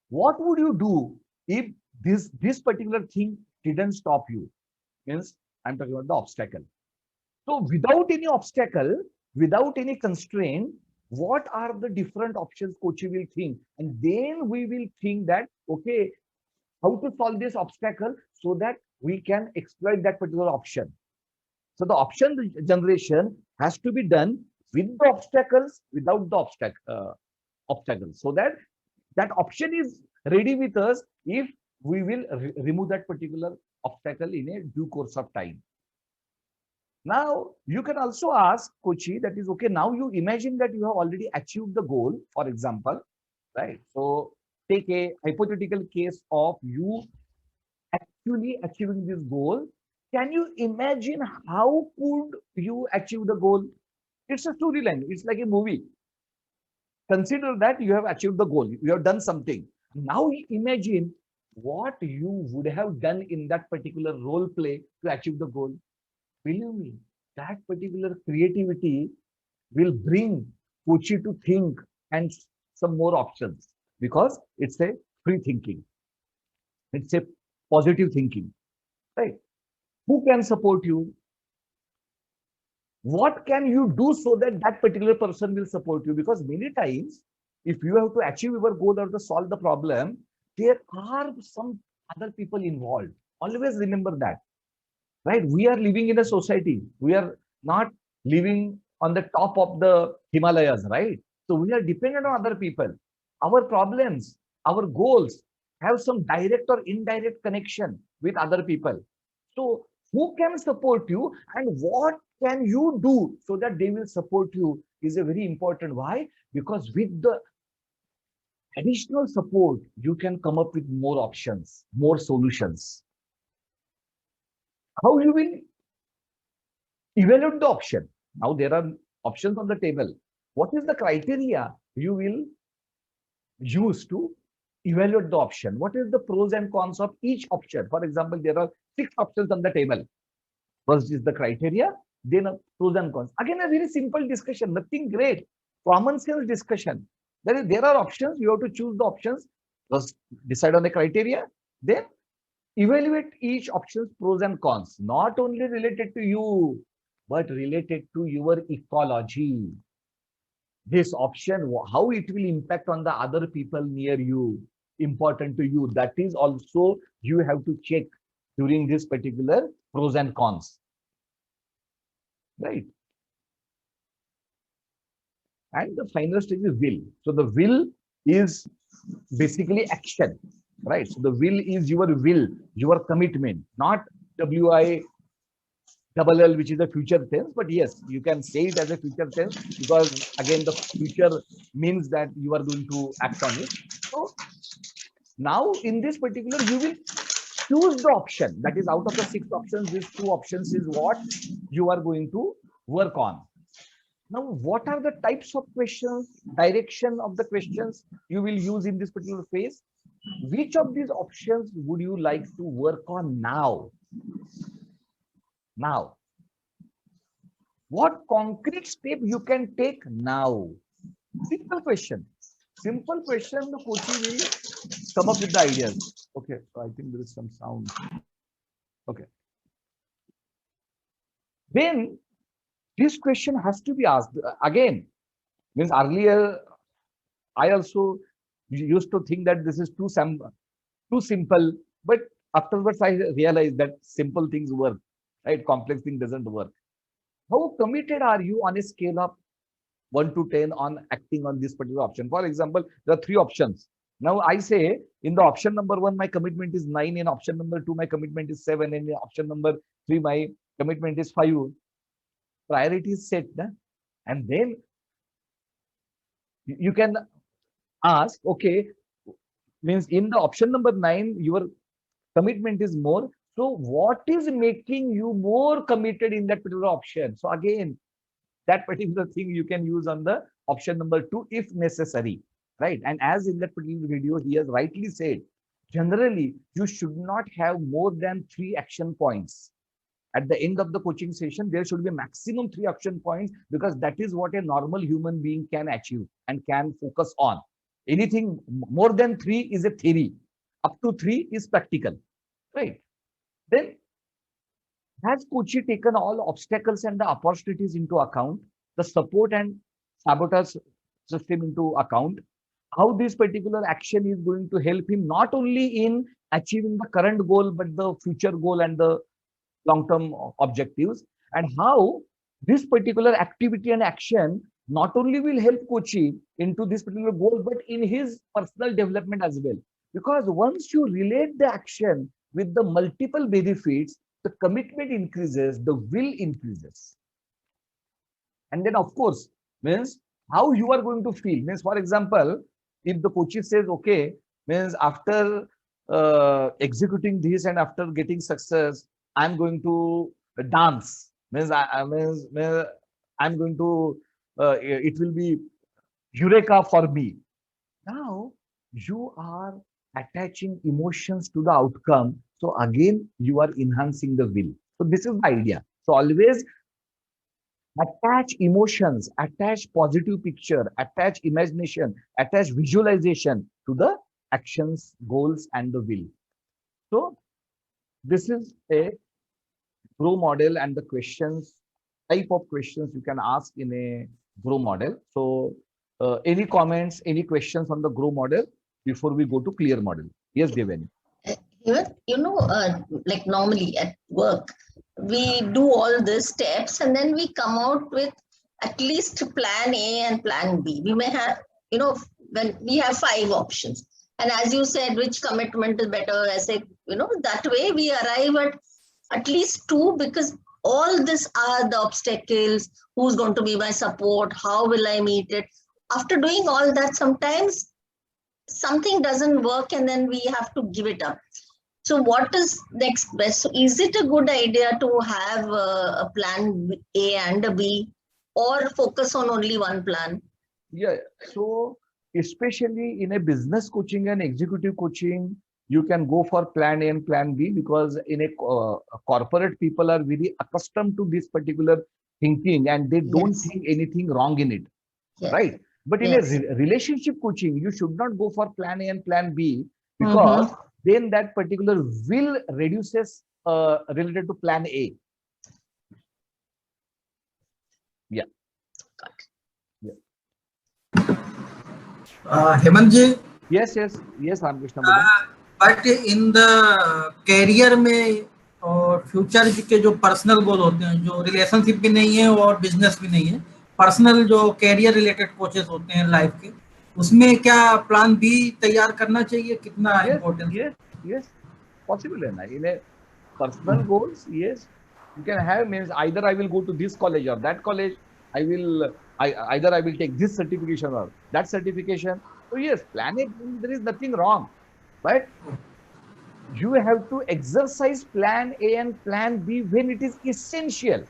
What would you do if this particular thing didn't stop you? Means I'm talking about the obstacle. So without any obstacle, without any constraint, what are the different options Kochi will think? And then we will think that, okay, how to solve this obstacle so that we can exploit that particular option. So the option generation has to be done with the obstacles, without the obstacles, so that that option is ready with us if we will remove that particular obstacle in a due course of time. Now, you can also ask Kochi, that is okay, now you imagine that you have already achieved the goal, for example, right? So take a hypothetical case of you actually achieving this goal. Can you imagine how could you achieve the goal? It's a storyline. It's like a movie. Consider that you have achieved the goal. You have done something. Now imagine what you would have done in that particular role play to achieve the goal. Believe me, that particular creativity will bring Kochi to think and some more options, because it's a free thinking. It's a positive thinking, right? Who can support you? What can you do so that that particular person will support you? Because many times, if you have to achieve your goal or to solve the problem, there are some other people involved. Always remember that, right? We are living in a society. We are not living on the top of the Himalayas, right? So we are dependent on other people. Our problems, our goals have some direct or indirect connection with other people. So who can support you and what can you do so that they will support you is a very important. Why? Because with the additional support, you can come up with more options, more solutions. How you will evaluate the option? Now there are options on the table. What is the criteria you will use to evaluate the option? What is the pros and cons of each option? For example, there are 6 options on the table. First is the criteria, then pros and cons. Again, a very simple discussion, nothing great, common sense discussion. There are options, you have to choose the options, first decide on the criteria, then evaluate each option's pros and cons, not only related to you, but related to your ecology. This option, how it will impact on the other people near you, important to you. That is also you have to check during this particular pros and cons, right? And the final stage is will. So the will is basically action, right? So the will is your commitment, not WILL, which is a future tense, but yes, you can say it as a future tense because again, the future means that you are going to act on it. So now in this particular, you will choose the option that is out of the 6 options. These 2 options is what you are going to work on. Now, what are the types of questions, direction of the questions you will use in this particular phase? Which of these options would you like to work on now? Now, what concrete step you can take now? Simple question. Simple question, the coach will come up with the ideas. Okay, so I think there is some sound. Okay. Then this question has to be asked again. Means earlier, I also used to think that this is too simple, but afterwards I realized that simple things work, right? Complex thing doesn't work. How committed are you on a scale of 1 to 10 on acting on this particular option? For example, there are 3 options. Now I say in the option number 1, my commitment is 9. In option number 2, my commitment is 7. And in option number 3, my commitment is 5. Priority is set. Na? And then you can ask, okay, means in the option number 9, your commitment is more. So what is making you more committed in that particular option? So again, that particular thing you can use on the option number 2 if necessary, right? And as in that particular video, he has rightly said, generally, you should not have more than 3 action points. At the end of the coaching session, there should be maximum 3 action points, because that is what a normal human being can achieve and can focus on. Anything more than 3 is a theory. Up to 3 is practical, right? Then, has Kochi taken all obstacles and the opportunities into account, the support and sabotage system into account, how this particular action is going to help him not only in achieving the current goal, but the future goal and the long-term objectives, and how this particular activity and action not only will help Kochi into this particular goal, but in his personal development as well. Because once you relate the action with the multiple benefits, the commitment increases, the will increases. And then, of course, means how you are going to feel. Means, for example, if the coach says, okay, means after executing this and after getting success, I'm going to dance. Means I'm going to, it will be eureka for me. Now, you are attaching emotions to the outcome. So again, you are enhancing the will. So this is the idea. So always attach emotions, attach positive picture, attach imagination, attach visualization to the actions, goals, and the will. So this is a grow model, and the questions, type of questions you can ask in a grow model. So any comments, any questions on the grow model before we go to clear model? Yes, Devani. Like normally at work, we do all these steps and then we come out with at least plan A and plan B. We may have, when we have 5 options. And as you said, which commitment is better, I say, that way we arrive at least 2, because all these are the obstacles, who's going to be my support, how will I meet it. After doing all that, sometimes something doesn't work and then we have to give it up. So what is next best? So is it a good idea to have a plan A and a B, or focus on only one plan? Yeah, so especially in a business coaching and executive coaching, you can go for plan A and plan B, because in a corporate, people are very accustomed to this particular thinking and they don't think anything wrong in it, right? But in a relationship coaching, you should not go for plan A and plan B, because then that particular will reduces related to plan A. Yeah. Hemant ji. Yes, Ramkrishna. But in the career में और future के जो personal goal होते हैं, जो relationship भी नहीं है और बिजनेस भी नहीं है, पर्सनल जो कैरियर रिलेटेड कोचेस होते हैं लाइफ के, उसमें क्या प्लान बी तैयार करना चाहिए? कितना इम्पोर्टेंट? Yes, possible है ना. In a personal goals, yes, you can have, means either I will go to this college or that college. Either I will take this certification or that certification. So yes, plan it. There is nothing wrong, but you have to exercise plan A and plan B when it is essential,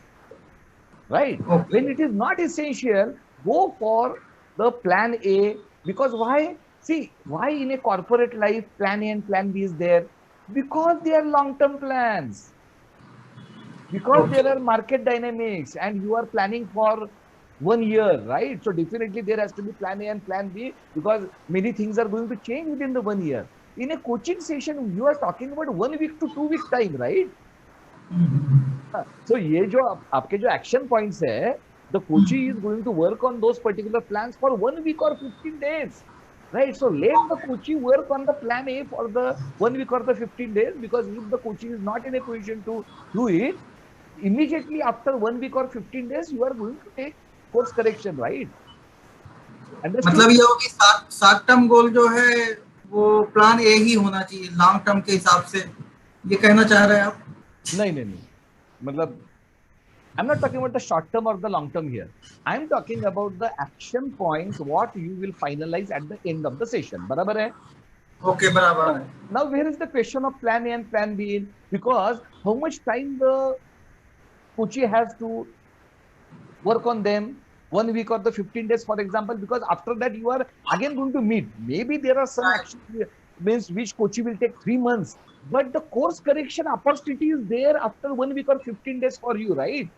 right? When it is not essential, go for the plan A. Because why? See, why in a corporate life plan A and plan B is there? Because they are long-term plans. Because there are market dynamics and you are planning for 1 year, right? So definitely there has to be plan A and plan B, because many things are going to change within the 1 year. In a coaching session, you are talking about 1 week to 2 weeks time, right? So ये जो आपके जो action points है, the coachee is going to work on those particular plans for 1 week or 15 days, right? So let the coachee work on the plan A for the 1 week or the 15 days, because if the coachee is not in a position to do it, immediately after 1 week or 15 days, you are going to take course correction, right? मतलब Understood? ये हो कि short term goal जो है वो plan A ही होना चाहिए long term के हिसाब से, ये कहना चाह रहे हैं आप? नहीं. मतलब, I'm not talking about the short term or the long term here. I'm talking about the action points, what you will finalize at the end of the session. बराबर है? ओके, बराबर है. Now, where is the question of plan A and plan B in? Because how much time the coachee has to work on them, 1 week or the 15 days, for example, because after that you are again going to meet. Maybe there are some actions means which coachee will take 3 months, but the course correction opportunity is there after 1 week or 15 days for you, right?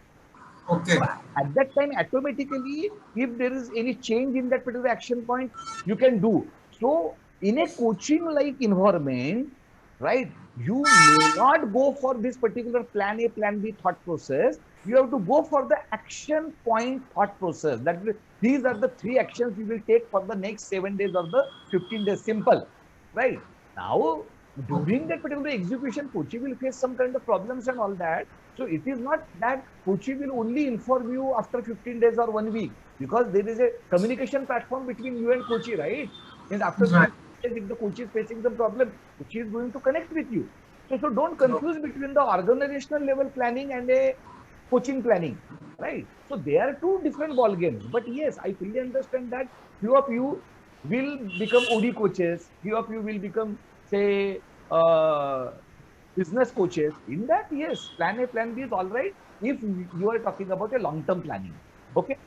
Okay. So at that time, automatically, if there is any change in that particular action point, you can do. So in a coaching-like environment, right, you may not go for this particular plan A, plan B thought process. You have to go for the action point thought process. That these are the 3 actions you will take for the next 7 days or the 15 days. Simple, right? Now, during that particular execution, coaching will face some kind of problems and all that. So it is not that coachee will only inform you after 15 days or 1 week, because there is a communication platform between you and coachee, right? And after 15 days, if the coachee is facing some problem, coachee is going to connect with you. So don't confuse between the organizational level planning and a coaching planning, right? So they are 2 different ball games. But yes, I fully understand that few of you will become OD coaches, few of you will become, say, business coaches. In that, yes, plan A, plan B is all right if you are talking about a long-term planning. Okay.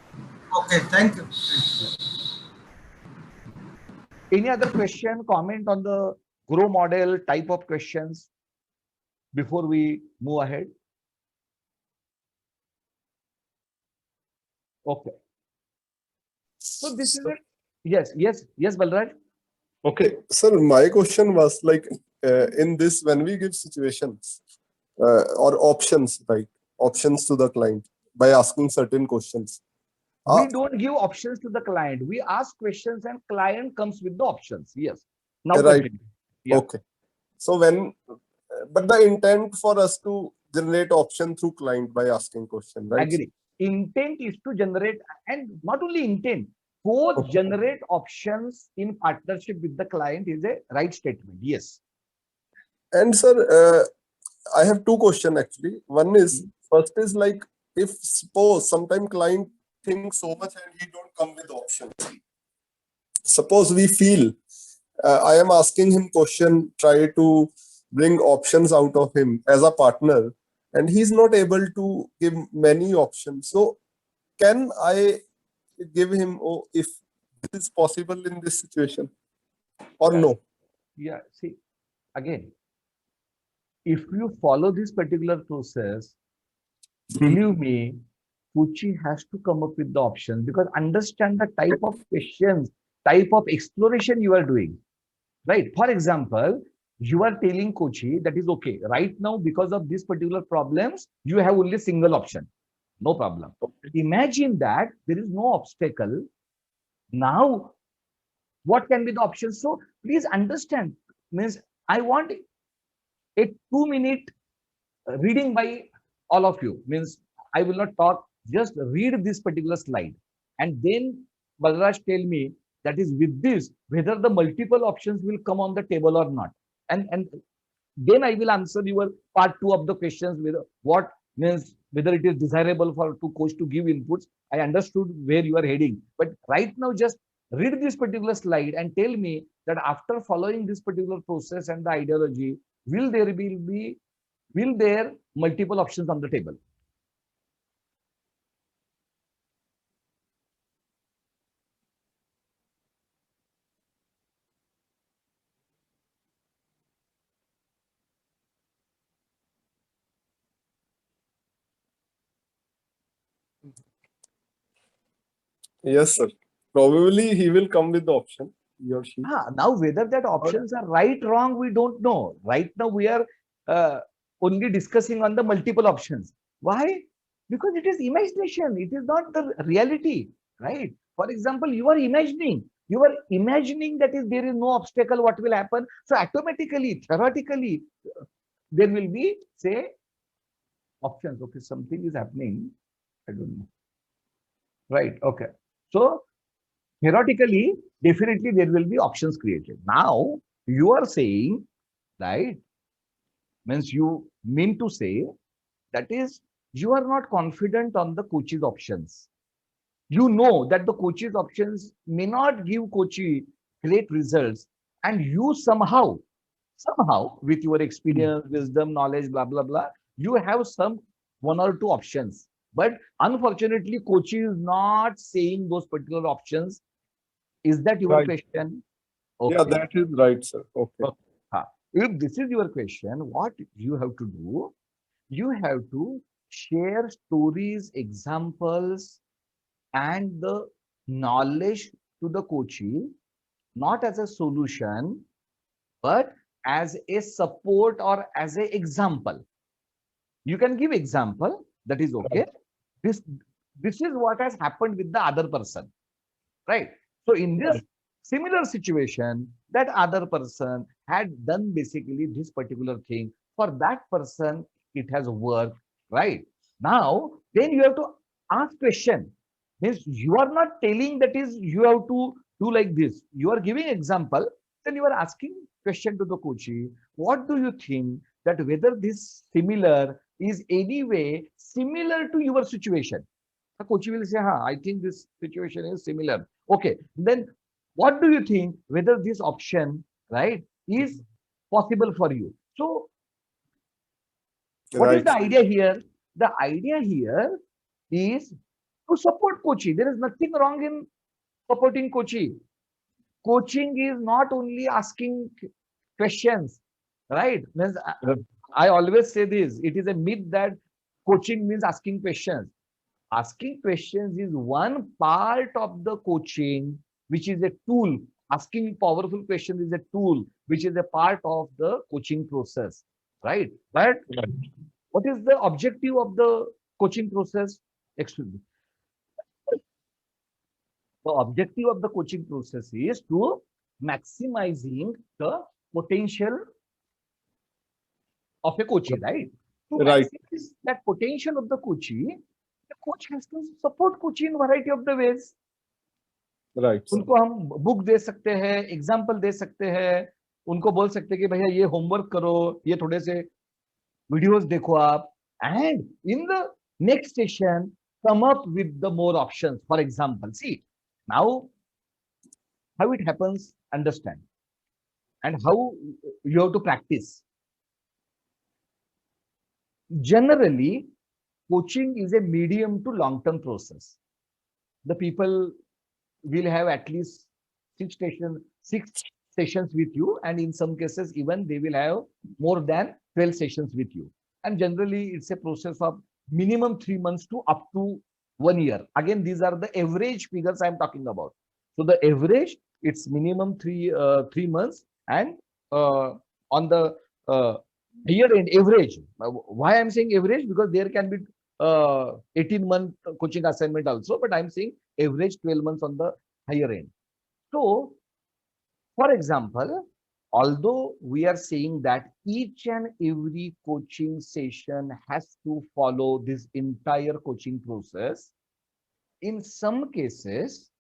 Okay, thank you. Any other question, comment on the grow model type of questions before we move ahead? Okay. So this is it. Yes, Balraj. Okay, sir, my question was like, in this, when we give situations or options, right? Options to the client by asking certain questions. We don't give options to the client. We ask questions and client comes with the options. Yes. Now right. continue. Yeah. Okay. So but the intent for us to generate option through client by asking question, right? Agree. Intent is to generate, and not only intent, co-generate options in partnership with the client is a right statement. Yes. And sir, I have 2 questions actually. One is, first is like, if suppose sometime client thinks so much and he don't come with options. Suppose we feel I am asking him question, try to bring options out of him as a partner, and he's not able to give many options. So can I give him, if this is possible in this situation, or no? Yeah. See, again, if you follow this particular process, believe me, coachee has to come up with the options, because understand the type of questions, type of exploration you are doing, right? For example, you are telling coachee that is okay. Right now, because of these particular problems, you have only single option. No problem. Imagine that there is no obstacle. Now, what can be the options? So please understand, means I want a 2-minute reading by all of you. Means I will not talk, just read this particular slide. And then Balraj tell me that is with this, whether the multiple options will come on the table or not. And then I will answer your part 2 of the questions with what means, whether it is desirable for coach to give inputs. I understood where you are heading. But right now, just read this particular slide and tell me that after following this particular process and the ideology, will there multiple options on the table? Yes, sir. Probably he will come with the option, he or she. Now, whether that options are right, wrong, we don't know. Right now, we are only discussing on the multiple options. Why? Because it is imagination. It is not the reality, right? For example, you are imagining that if there is no obstacle, what will happen? So automatically, theoretically, there will be, say, options. Okay, something is happening. I don't know. Right. Okay. So theoretically, definitely there will be options created. Now you are saying, right? Means you mean to say that is you are not confident on the coach's options. You know that the coach's options may not give coachy great results, and you somehow with your experience, wisdom, knowledge, blah blah blah, you have some one or two options. But unfortunately, coach is not saying those particular options. Is that your Right. question? Yeah, Okay. that is right, sir. Okay. Okay. If this is your question, what you have to do, you have to share stories, examples, and the knowledge to the coachee, not as a solution, but as a support or as an example. You can give example, that is okay. This, this is what has happened with the other person, right? So in this similar situation, that other person had done basically this particular thing. For that person, it has worked, right? Now, then you have to ask question. Means you are not telling that is you have to do like this. You are giving example, then you are asking question to the coachee. What do you think that whether this similar is anyway similar to your situation? The coach will say, I think this situation is similar. Okay, then what do you think whether this option, right, is possible for you? So what is Right. the idea here? The idea here is to support coaching. There is nothing wrong in supporting coaching. Coaching is not only asking questions, right? Means, I always say this, it is a myth that coaching means asking questions. Asking questions is one part of the coaching, which is a tool. Asking powerful questions is a tool, which is a part of the coaching process, right? But what is the objective of the coaching process? Excuse me. The objective of the coaching process is to maximizing the potential of a coachee, right? To Right. maximize that potential of the coachee, the coach has to support coachee in variety of the ways. Right. उनको हम book दे सकते हैं, example दे सकते हैं, उनको बोल सकते हैं कि भैया ये होमवर्क करो, ये थोड़े से वीडियोस देखो आप, and in the next session come up with the more options. For example, see now how it happens, understand, and how you have to practice. Generally, coaching is a medium to long-term process. The people will have at least six sessions with you, and in some cases even they will have more than 12 sessions with you. And generally it's a process of minimum 3 months to up to 1 year. Again, these are the average figures I'm talking about. So the average, it's minimum 3 months, and on the year end average. Why I'm saying average? Because there can be 18-month coaching assignment also, but I'm saying average 12 months on the higher end. So, for example, although we are saying that each and every coaching session has to follow this entire coaching process, in some cases,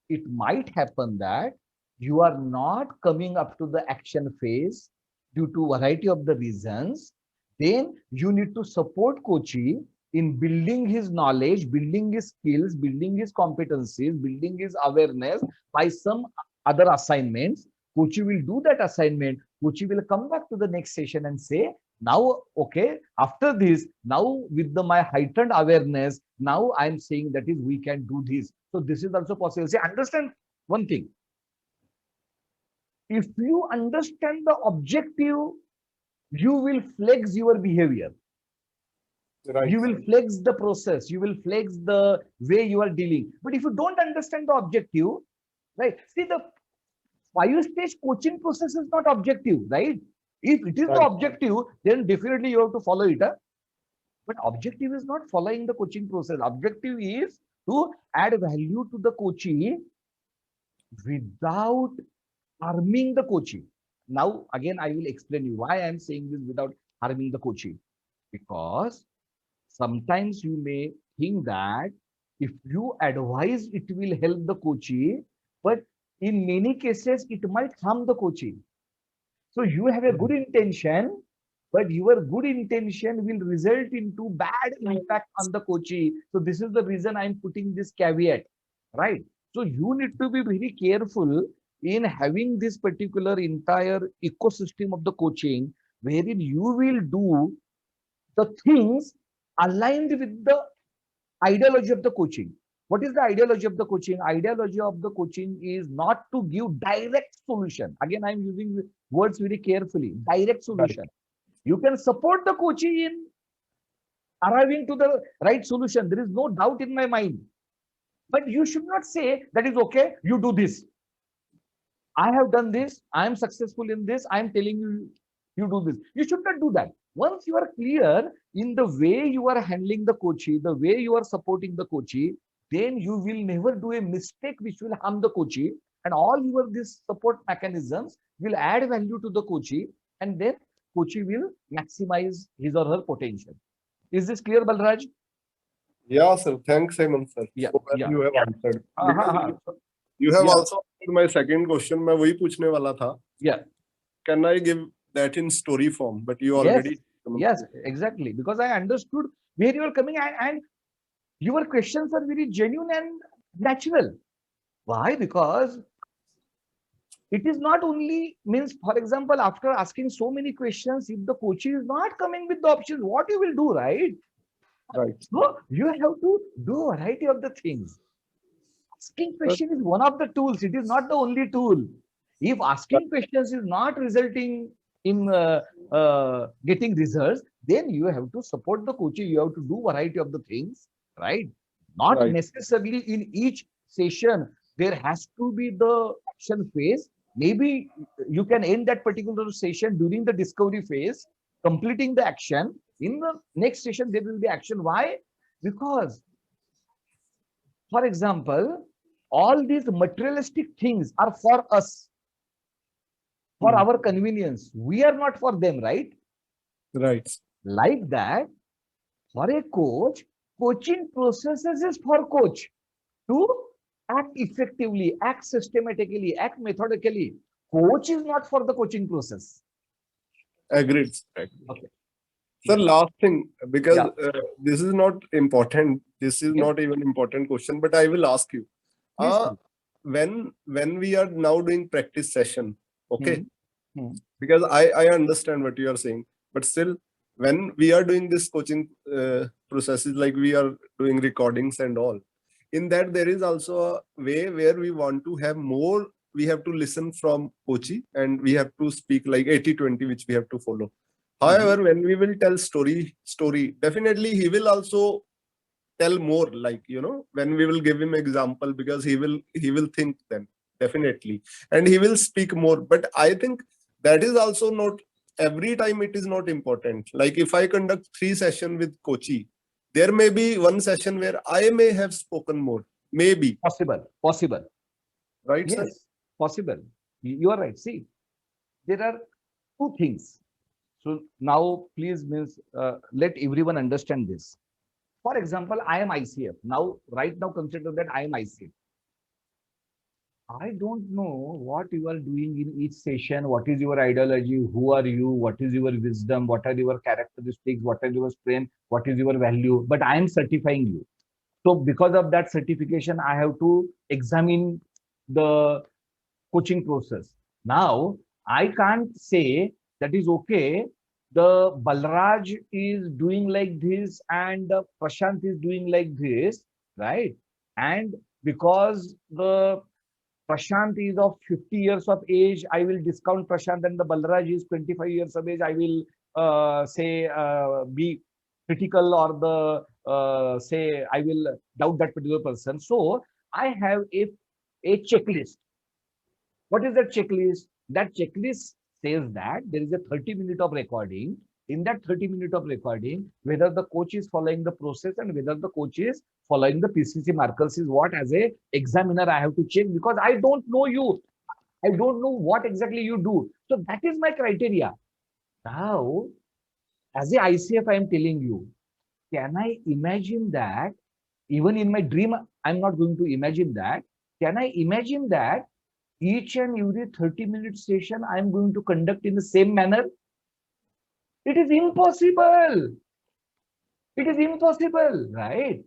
it might happen that you are not coming up to the action phase due to a variety of the reasons. Then you need to support coachee in building his knowledge, building his skills, building his competencies, building his awareness by some other assignments. Coachee will do that assignment. Coachee will come back to the next session and say, now, okay, after this, now with my heightened awareness, now I'm saying that is we can do this. So this is also possible. See, understand one thing. If you understand the objective, you will flex your behavior. Right. You will flex the process. You will flex the way you are dealing. But if you don't understand the objective, right? See, the 5-stage coaching process is not objective, right? If it is the objective, then definitely you have to follow it. But objective is not following the coaching process. Objective is to add value to the coachee without harming the coachee. Now, again, I will explain you why I am saying this without harming the coachee. Because sometimes you may think that if you advise, it will help the coachee, but in many cases, it might harm the coachee. So you have a good intention, but your good intention will result into bad impact on the coachee. So this is the reason I'm putting this caveat, right? So you need to be very careful in having this particular entire ecosystem of the coaching, wherein you will do the things aligned with the ideology of the coaching. What is the ideology of the coaching? Ideology of the coaching is not to give direct solution. Again, I'm using words very carefully. Direct solution. You can support the coachee in arriving to the right solution. There is no doubt in my mind. But you should not say that is okay, you do this. I have done this. I am successful in this. I am telling you, you do this. You should not do that. Once you are clear in the way you are handling the coachee, the way you are supporting the coachee, then you will never do a mistake which will harm the coachee. And all your these support mechanisms will add value to the coachee, and then coachee will maximize his or her potential. Is this clear, Balraj? Yeah, sir. Thanks, Hemant, sir. Yeah, So well yeah. you have answered. Because So, you have yeah. also answered my second question. मैं वही पूछने वाला था. Yeah. Can I give that in story form? But you Yes. already. Yes, exactly. Because I understood where you are coming, and your questions are very genuine and natural. Why? Because it is not only means, for example, after asking so many questions, if the coach is not coming with the options, what you will do, right? Right. So you have to do a variety of the things. Asking question is one of the tools. It is not the only tool. If asking questions is not resulting in getting results, then you have to support the coach. You have to do variety of the things, right? Not Right. necessarily in each session there has to be the action phase. Maybe you can end that particular session during the discovery phase, completing the action. In the next session, there will be action. Why? Because, for example, all these materialistic things are for us, for our convenience. We are not for them, right? Right. Like that, for a coach, coaching processes is for coach to act effectively, act systematically, act methodically. Coach is not for the coaching process. Agreed. Okay. Yeah. Sir, last thing, because Yeah. this is not important. This is Okay. not even important question, but I will ask you. Yes, When we are now doing practice session, okay? Hmm. Because I understand what you are saying, but still, when we are doing this coaching processes, like we are doing recordings and all, in that there is also a way where we want to have more. We have to listen from coachee, and we have to speak like 80-20, which we have to follow. However, when we will tell story, definitely he will also tell more, like, you know, when we will give him example, because he will think then, definitely, and he will speak more. But I think that is also not every time, it is not important. Like if I conduct 3 sessions with coachee, there may be one session where I may have spoken more, maybe. Possible. Right, Yes, sir? possible. You are right. See, there are two things. So now, please, let everyone understand this. For example, I am ICF. Right now, consider that I am ICF. I don't know what you are doing in each session. What is your ideology? Who are you? What is your wisdom? What are your characteristics? What are your strengths? What is your value? But I am certifying you. So because of that certification, I have to examine the coaching process. Now, I can't say that is okay. The Balraj is doing like this and Prashant is doing like this, right? And because the Prashant is of 50 years of age, I will discount Prashant, and the Balraj is 25 years of age, I will be critical, or say I will doubt that particular person. So I have a checklist. What is that checklist? That checklist says that there is a 30-minute of recording. In that 30-minute of recording, whether the coach is following the process and whether the coach is following the PCC markers is what, as a examiner, I have to check, because I don't know you. I don't know what exactly you do. So that is my criteria. Now, as a ICF, I am telling you, can I imagine that even in my dream, I'm not going to imagine that. Can I imagine that each and every 30-minute session I'm going to conduct in the same manner? It is impossible. It is impossible, right?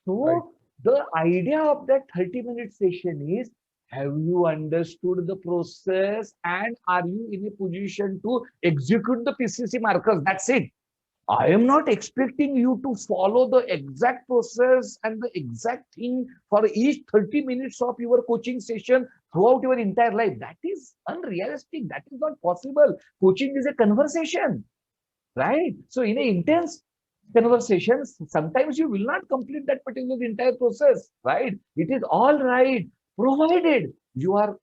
So Right. the idea of that 30-minute session is, have you understood the process and are you in a position to execute the PCC markers? That's it. I am not expecting you to follow the exact process and the exact thing for each 30 minutes of your coaching session throughout your entire life. That is unrealistic. That is not possible. Coaching is a conversation, right? So in an intense conversation, sometimes you will not complete that particular entire process, right? It is all right, provided you are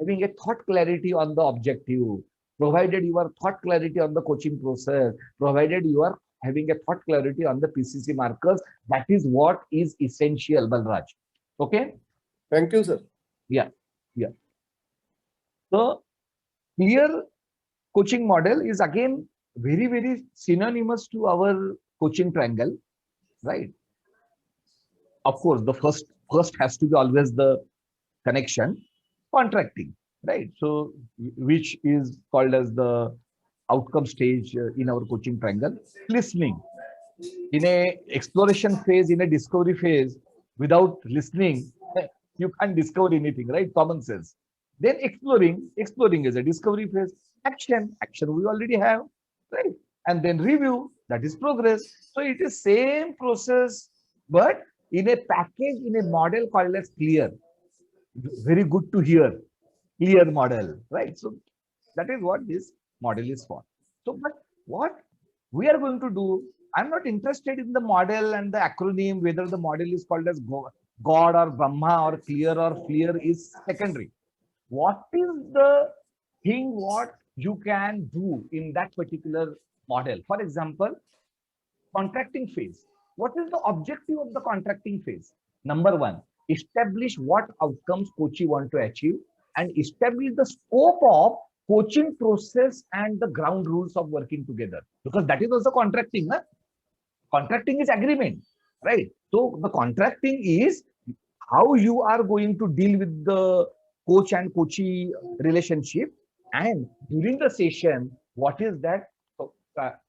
having a thought clarity on the objective, provided you are thought clarity on the coaching process, provided you are having a thought clarity on the PCC markers. That is what is essential, Balraj. Okay? Thank you, sir. Yeah, yeah. So clear coaching model is again very, very synonymous to our coaching triangle, right? Of course, the first has to be always the connection, contracting, right? So which is called as the outcome stage in our coaching triangle. Listening. In a exploration phase, in a discovery phase, without listening, you can't discover anything, right? Common sense. Then exploring is a discovery phase. Action we already have, right? And then review, that is progress. So it is same process, but in a package, in a model called as clear. Very good to hear. Clear model, right? So that is what this model is for. So, but what we are going to do, I'm not interested in the model and the acronym, whether the model is called as God or Brahma or clear or clear is secondary. What is the thing what you can do in that particular model? For example, contracting phase. What is the objective of the contracting phase? Number one, establish what outcomes coachee want to achieve and establish the scope of coaching process and the ground rules of working together. Because that is also contracting. Huh? Contracting is agreement, right? So the contracting is how you are going to deal with the coach and coachee relationship, and during the session, what is that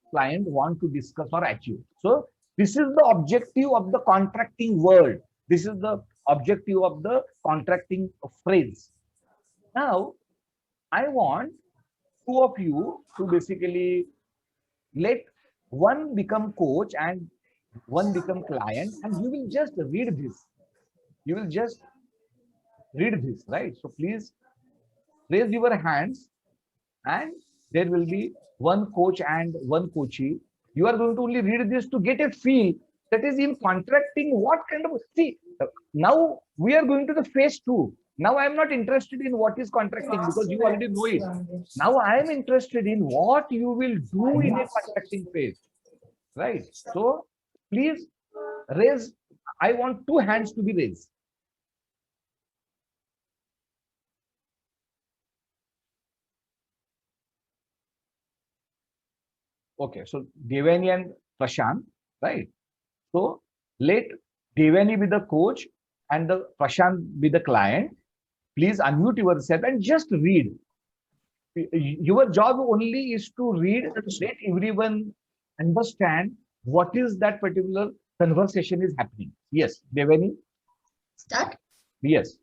client want to discuss or achieve. So this is the objective of the contracting word. This is the objective of the contracting phrase. Now, I want two of you to basically let one become coach and one become client, and you will just read this. You will just read this, right? So please raise your hands, and there will be one coach and one coachee. You are going to only read this to get a feel that is in contracting. What kind of, see, now we are going to the phase 2. Now I am not interested in what is contracting because you already know it. Now I am interested in what you will do in a contracting phase, right? So please raise. I want 2 hands to be raised. Okay, so Devani and Prashant, right? So let Devani be the coach and the Prashant be the client. Please unmute yourself and just read. Your job only is to read, let everyone understand what is that particular conversation is happening. Yes, Devani? Start. Yes.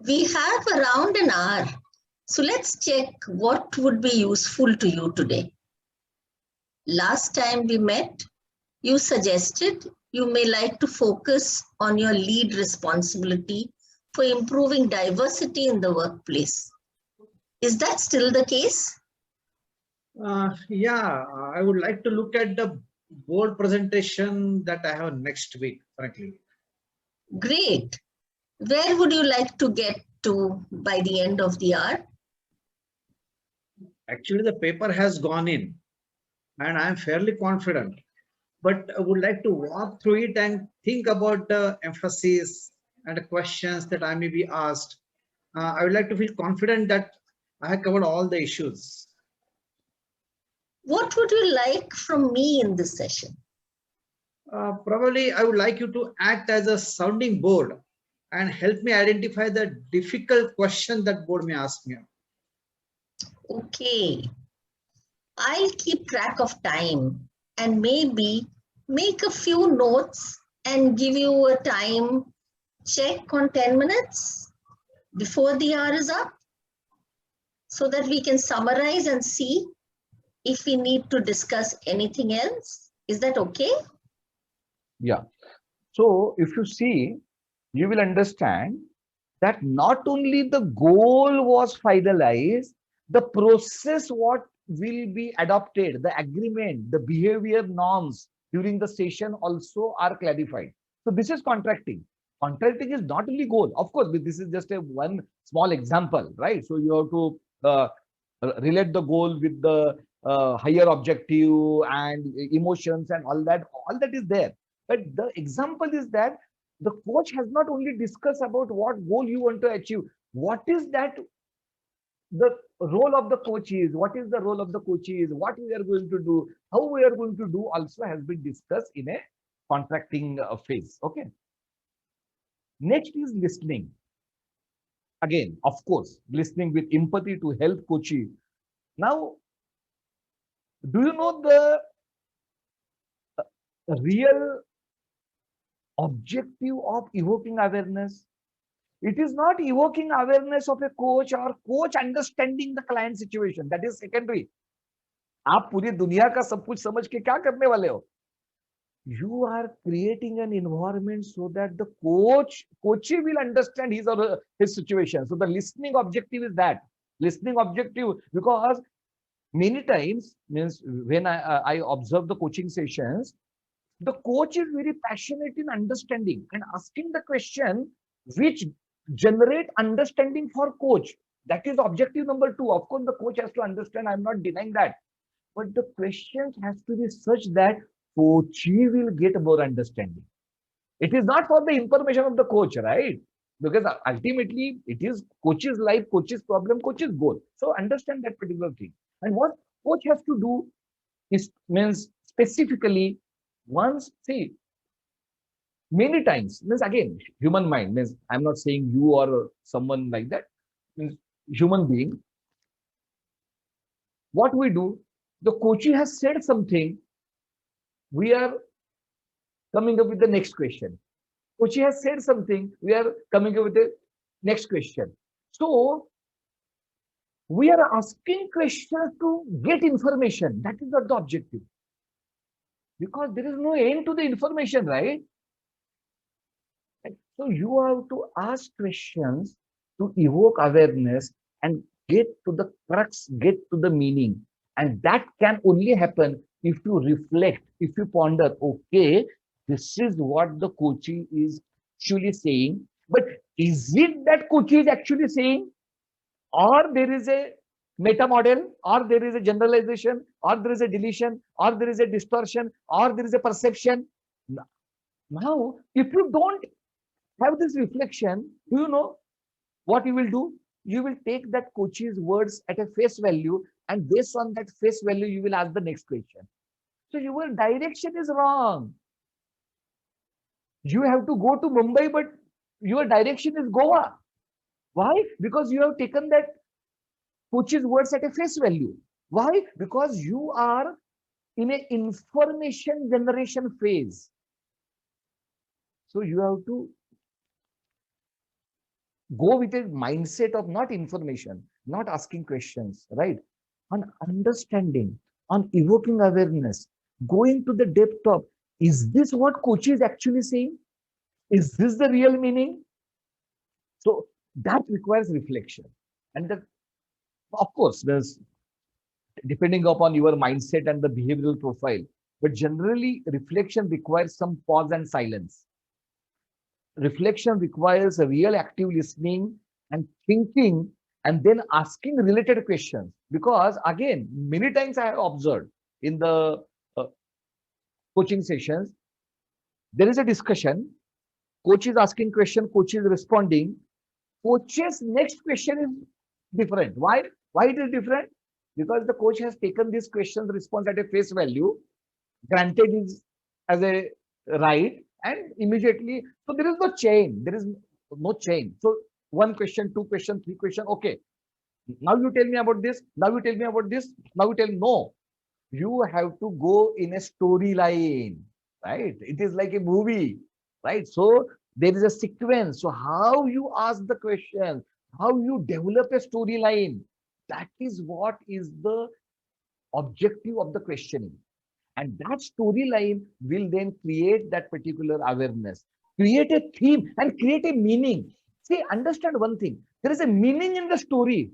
We have around an hour. So let's check what would be useful to you today. Last time we met, you suggested you may like to focus on your lead responsibility for improving diversity in the workplace. Is that still the case? Yeah, I would like to look at the board presentation that I have next week, frankly. Great. Where would you like to get to by the end of the hour? Actually, the paper has gone in and I am fairly confident, but I would like to walk through it and think about the emphasis and the questions that I may be asked. I would like to feel confident that I have covered all the issues. What would you like from me in this session? Probably I would like you to act as a sounding board and help me identify the difficult question that board may ask me. Okay, I'll keep track of time and maybe make a few notes and give you a time check on 10 minutes before the hour is up so that we can summarize and see if we need to discuss anything else. Is that okay? Yeah. So if you see, you will understand that not only the goal was finalized, the process what will be adopted, the agreement, the behavior norms during the session also are clarified. So this is contracting. Contracting is not only goal. Of course, this is just a one small example, right? So you have to relate the goal with the higher objective and emotions and all that. All that is there. But the example is that the coach has not only discussed about what goal you want to achieve, what is that the role of the coach is, what is the role of the coach is, what we are going to do, how we are going to do also has been discussed in a contracting phase. Okay. Next is listening. Again, of course, listening with empathy to help coaching. Now, do you know the real objective of evoking awareness? It is not evoking awareness of a coach or coach understanding the client situation. That is secondary. आप पूरी दुनिया का सब कुछ समझ के क्या करने वाले हो? You are creating an environment so that the coachee will understand his or his situation. So the listening objective is that. Listening objective, because many times means when I observe the coaching sessions, the coach is very passionate in understanding and asking the question which generate understanding for coach. That is objective number 2. Of course, the coach has to understand. I'm not denying that. But the questions has to be such that coachee will get more understanding. It is not for the information of the coach, right? Because ultimately it is coach's life, coach's problem, coach's goal. So understand that particular thing. And what coach has to do is means specifically once, see, many times, means again, human mind, means I'm not saying you or someone like that, means human being. What we do, the coachee has said something, we are coming up with the next question. Coachee has said something, we are coming up with the next question. So we are asking questions to get information. That is not the objective. Because there is no end to the information, right? So you have to ask questions to evoke awareness and get to the crux, get to the meaning. And that can only happen if you reflect, if you ponder, okay, this is what the coachee is actually saying. But is it that coachee is actually saying? Or there is a meta model, or there is a generalization, or there is a deletion, or there is a distortion, or there is a perception. Now, if you don't have this reflection, do you know what you will do? You will take that coach's words at a face value, and based on that face value, you will ask the next question. So your direction is wrong. You have to go to Mumbai, but your direction is Goa. Why? Because you have taken that coach's words at a face value. Why? Because you are in an information generation phase. So you have to go with a mindset of not information, not asking questions, right? On understanding, on evoking awareness, going to the depth of, is this what coach is actually saying? Is this the real meaning? So that requires reflection. And that, of course, there's depending upon your mindset and the behavioral profile, but generally reflection requires some pause and silence. Reflection requires a real active listening and thinking and then asking related questions. Because again, many times I have observed in the coaching sessions, there is a discussion, coach is asking question, coach is responding. Coach's next question is different. Why it is different? Because the coach has taken this question response at a face value, granted is as a right? And immediately, so there is no chain. There is no chain. So one question, two question, three question. Okay, now you tell me about this. Now you tell me about this. Now you tell me no. You have to go in a storyline, right? It is like a movie, right? So there is a sequence. So how you ask the question, how you develop a storyline, that is what is the objective of the questioning. And that storyline will then create that particular awareness, create a theme and create a meaning. See, understand one thing. There is a meaning in the story.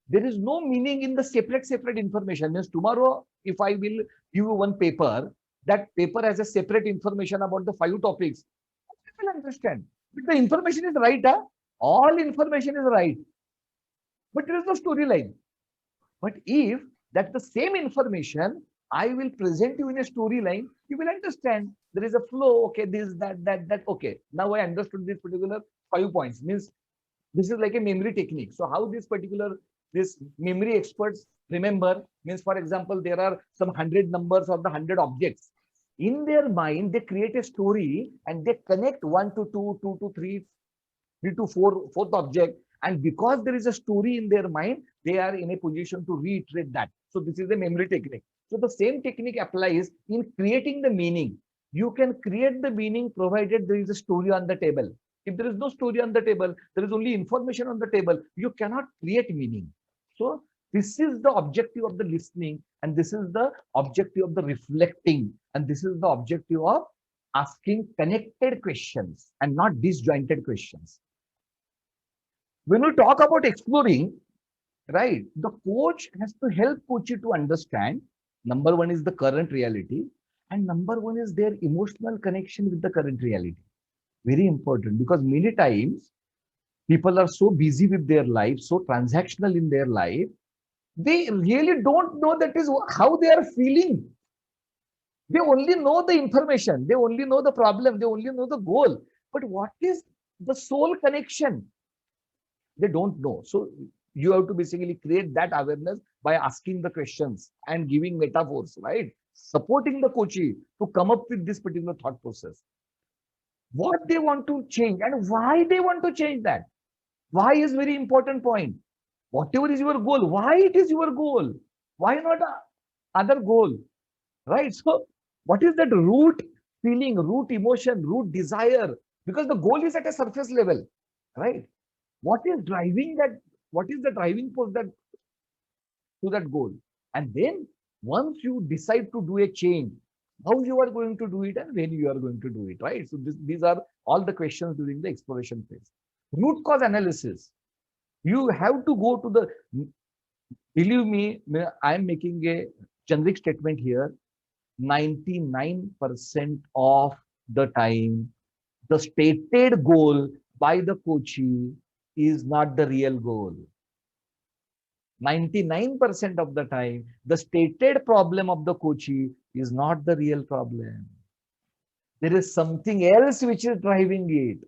There is no meaning in the separate information. Means tomorrow, if I will give you one paper, that paper has a separate information about the 5 topics, you will understand. But the information is right, huh? All information is right. But there is no storyline. But if that's the same information, I will present you in a storyline, you will understand. There is a flow, okay, this, that, okay. Now I understood this particular 5 points. Means this is like a memory technique. So how this memory experts remember, means for example, there are some 100 numbers or the 100 objects. In their mind, they create a story and they connect 1 to 2, 2 to 3, 3 to 4, fourth object. And because there is a story in their mind, they are in a position to reiterate that. So this is a memory technique. So the same technique applies in creating the meaning. You can create the meaning provided there is a story on the table. If there is no story on the table, there is only information on the table, you cannot create meaning. So this is the objective of the listening, and this is the objective of the reflecting, and this is the objective of asking connected questions and not disjointed questions. When we talk about exploring, right, the coach has to help coachee to understand, number one is the current reality, and number one is their emotional connection with the current reality. Very important, because many times people are so busy with their life, so transactional in their life, they really don't know that is how they are feeling. They only know the information, they only know the problem, they only know the goal. But what is the soul connection? They don't know. So you have to basically create that awareness by asking the questions and giving metaphors, right? Supporting the coachee to come up with this particular thought process. What they want to change and why they want to change that. Why is very important point. Whatever is your goal, why it is your goal? Why not other goal, right? So what is that root feeling, root emotion, root desire? Because the goal is at a surface level, right? What is driving that? What is the driving force that to that goal? And then once you decide to do a change, how you are going to do it and when you are going to do it, right? So these are all the questions during the exploration phase. Root cause analysis. You have to go to the, believe me, I am making a generic statement here. 99% of the time, the stated goal by the coachee is not the real goal. 99% of the time, the stated problem of the coachee is not the real problem. There is something else which is driving it.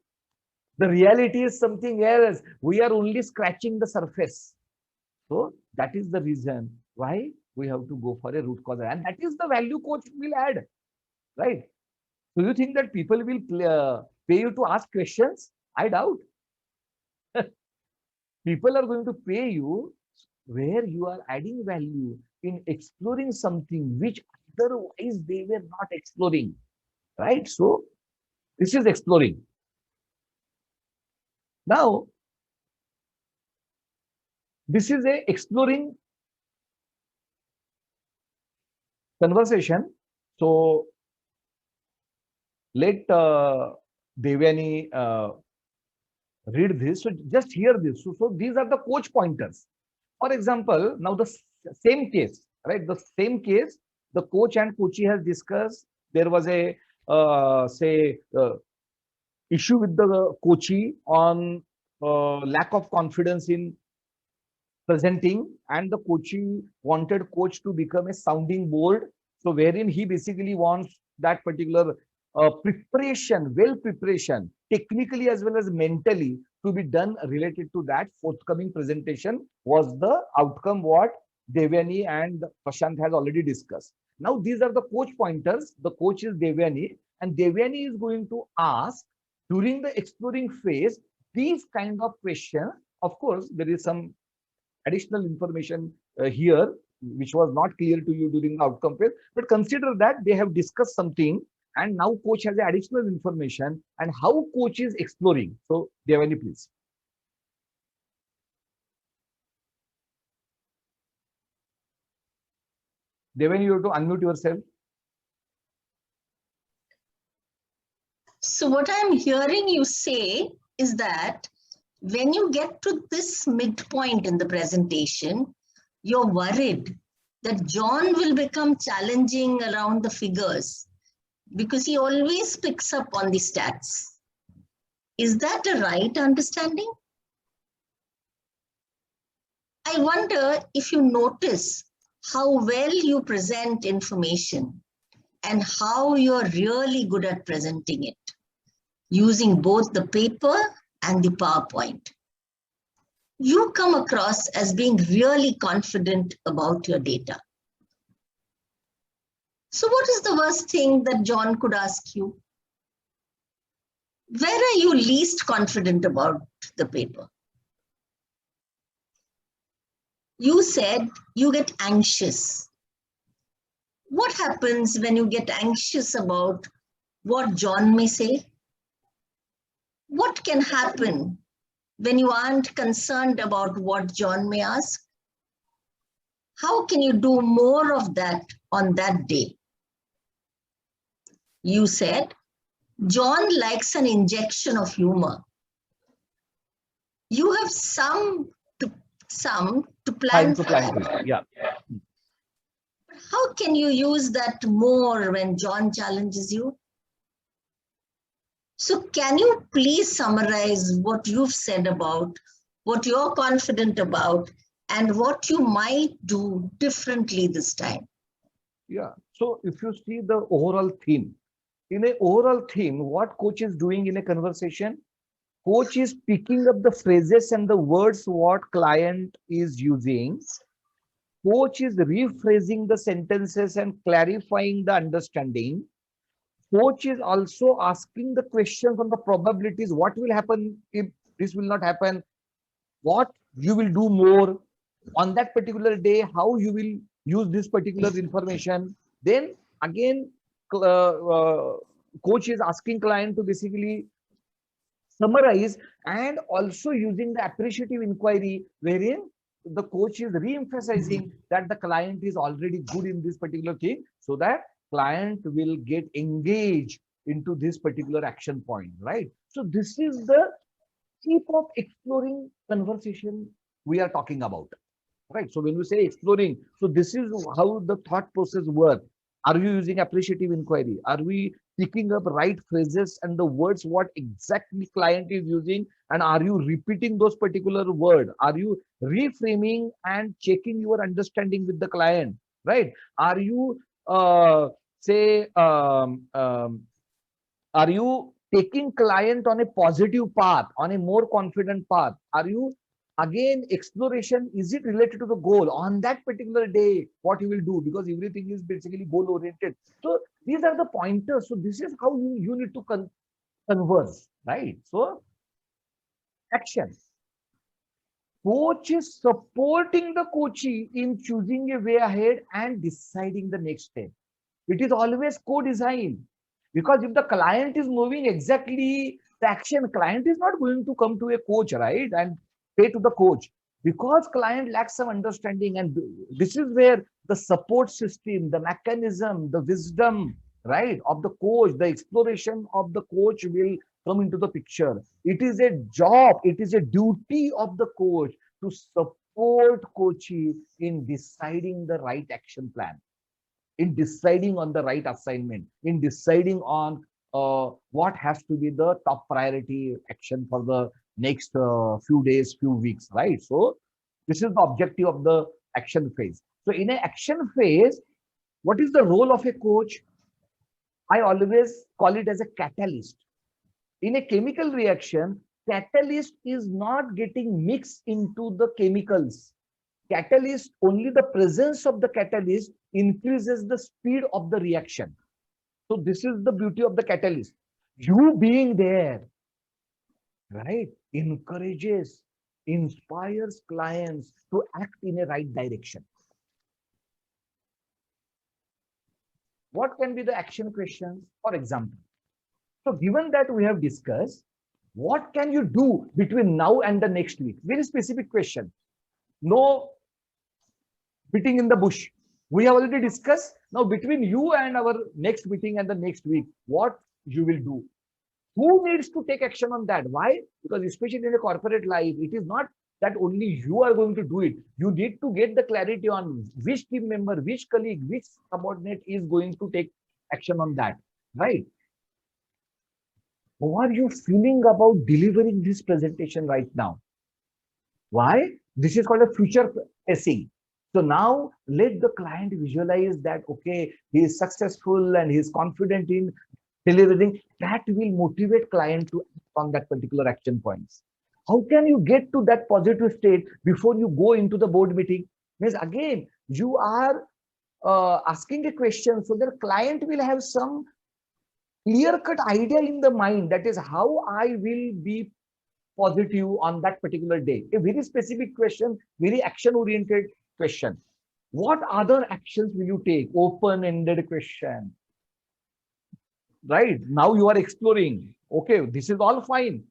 The reality is something else. We are only scratching the surface. So that is the reason why we have to go for a root cause. And that is the value coach will add, right? So you think that people will pay you to ask questions? I doubt. People are going to pay you where you are adding value in exploring something which otherwise they were not exploring, right? So this is exploring. Now, this is a exploring conversation. So let Devyani read this. So just hear this. So these are the coach pointers. For example, now the same case, right? The same case, the coach and coachee has discussed. There was a issue with the coachee on lack of confidence in presenting, and the coachee wanted coach to become a sounding board. So wherein he basically wants that particular preparation, preparation, technically as well as mentally, to be done related to that forthcoming presentation was the outcome what Devyani and Prashant has already discussed. Now these are the coach pointers. The coach is Devyani, and Devyani is going to ask during the exploring phase these kind of questions. Of course, there is some additional information here which was not clear to you during the outcome phase, but consider that they have discussed something and now coach has additional information and how coach is exploring. So Devyani, please. Devyani, you have to unmute yourself. So what I'm hearing you say is that when you get to this midpoint in the presentation, you're worried that John will become challenging around the figures because he always picks up on the stats. Is that a right understanding? I wonder if you notice how well you present information and how you're really good at presenting it, using both the paper and the PowerPoint. You come across as being really confident about your data. So what is the worst thing that John could ask you? Where are you least confident about the paper? You said you get anxious. What happens when you get anxious about what John may say? What can happen when you aren't concerned about what John may ask? How can you do more of that on that day? You said, John likes an injection of humor. You have some to plan for that. Yeah. How can you use that more when John challenges you? So can you please summarize what you've said about, what you're confident about, and what you might do differently this time? Yeah. So if you see the overall theme, in an overall theme, what coach is doing in a conversation, coach is picking up the phrases and the words what client is using. Coach is rephrasing the sentences and clarifying the understanding. Coach is also asking the questions on the probabilities. What will happen if this will not happen? What you will do more on that particular day? How you will use this particular information? Then again, coach is asking client to basically summarize and also using the appreciative inquiry wherein the coach is re-emphasizing that the client is already good in this particular thing so that client will get engaged into this particular action point, right? So this is the type of exploring conversation we are talking about, right? So when we say exploring, so this is how the thought process works. Are you using appreciative inquiry? Are we picking up right phrases and the words what exactly client is using? And are you repeating those particular words? Are you reframing and checking your understanding with the client, right? Are you say are you taking client on a positive path, on a more confident path? Are you again exploration? Is it related to the goal on that particular day? What you will do, because everything is basically goal oriented. So these are the pointers. So this is how you need to converse, right? So action. Coach is supporting the coachee in choosing a way ahead and deciding the next step. It is always co-design, because if the client is moving exactly the action, client is not going to come to a coach, right, and pay to the coach, because client lacks some understanding. And this is where the support system, the mechanism, the wisdom, right, of the coach, the exploration of the coach will come into the picture. It is a job, it is a duty of the coach to support coachee in deciding the right action plan, in deciding on the right assignment, in deciding on what has to be the top priority action for the next few days, few weeks, right? So this is the objective of the action phase. So in an action phase, what is the role of a coach? I always call it as a catalyst. In a chemical reaction, catalyst is not getting mixed into the chemicals. catalyst, only the presence of the catalyst increases the speed of the reaction. So this is the beauty of the catalyst. You being there, right, encourages, inspires clients to act in a right direction. What can be the action questions? For example, so given that we have discussed, what can you do between now and the next week? Very specific question. No beating in the bush. We have already discussed. Now between you and our next meeting and the next week, what you will do? Who needs to take action on that? Why? Because especially in a corporate life, it is not that only you are going to do it. You need to get the clarity on which team member, which colleague, which subordinate is going to take action on that, right? How are you feeling about delivering this presentation right now? Why? This is called a future pacing. So now let the client visualize that, okay, he is successful and he is confident in delivering. That will motivate client to act on that particular action points. How can you get to that positive state before you go into the board meeting? Means again, you are asking a question so that client will have some clear-cut idea in the mind, that is how I will be positive on that particular day. A very specific question, very action-oriented question. What other actions will you take? Open-ended question. Right? Now you are exploring. Okay, this is all fine.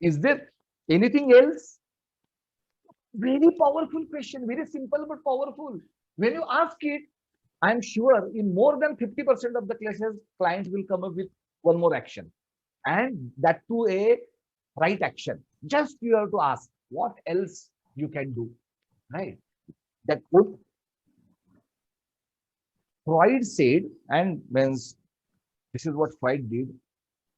Is there anything else? Very powerful question, very simple but powerful. When you ask it, I'm sure in more than 50% of the cases, clients will come up with one more action. And that too a right action. Just you have to ask what else you can do, right? That would Freud said, and means this is what Freud did,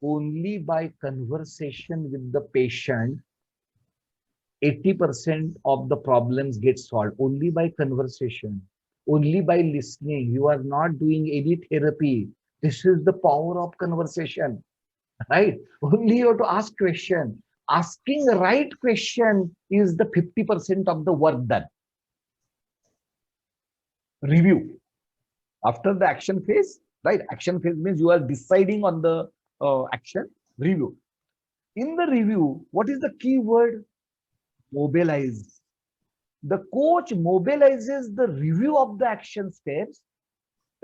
only by conversation with the patient, 80% of the problems get solved. Only by conversation, only by listening. You are not doing any therapy. This is the power of conversation, right? Only you have to ask question. Asking the right question is the 50% of the work done. Review. After the action phase, right? Action phase means you are deciding on the action. Review. In the review, what is the key word? Mobilize. The coach mobilizes the review of the action steps,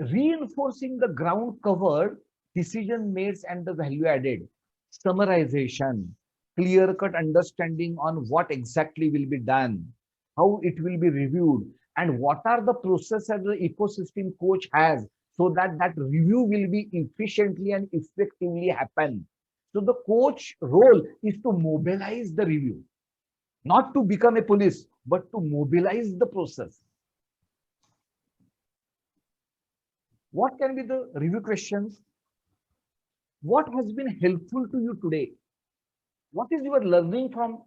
reinforcing the ground covered, decision made and the value added. Summarization, clear-cut understanding on what exactly will be done, how it will be reviewed, and what are the processes the ecosystem coach has, so that that review will be efficiently and effectively happen. So the coach role is to mobilize the review, not to become a police, but to mobilize the process. What can be the review questions? What has been helpful to you today? What is your learning from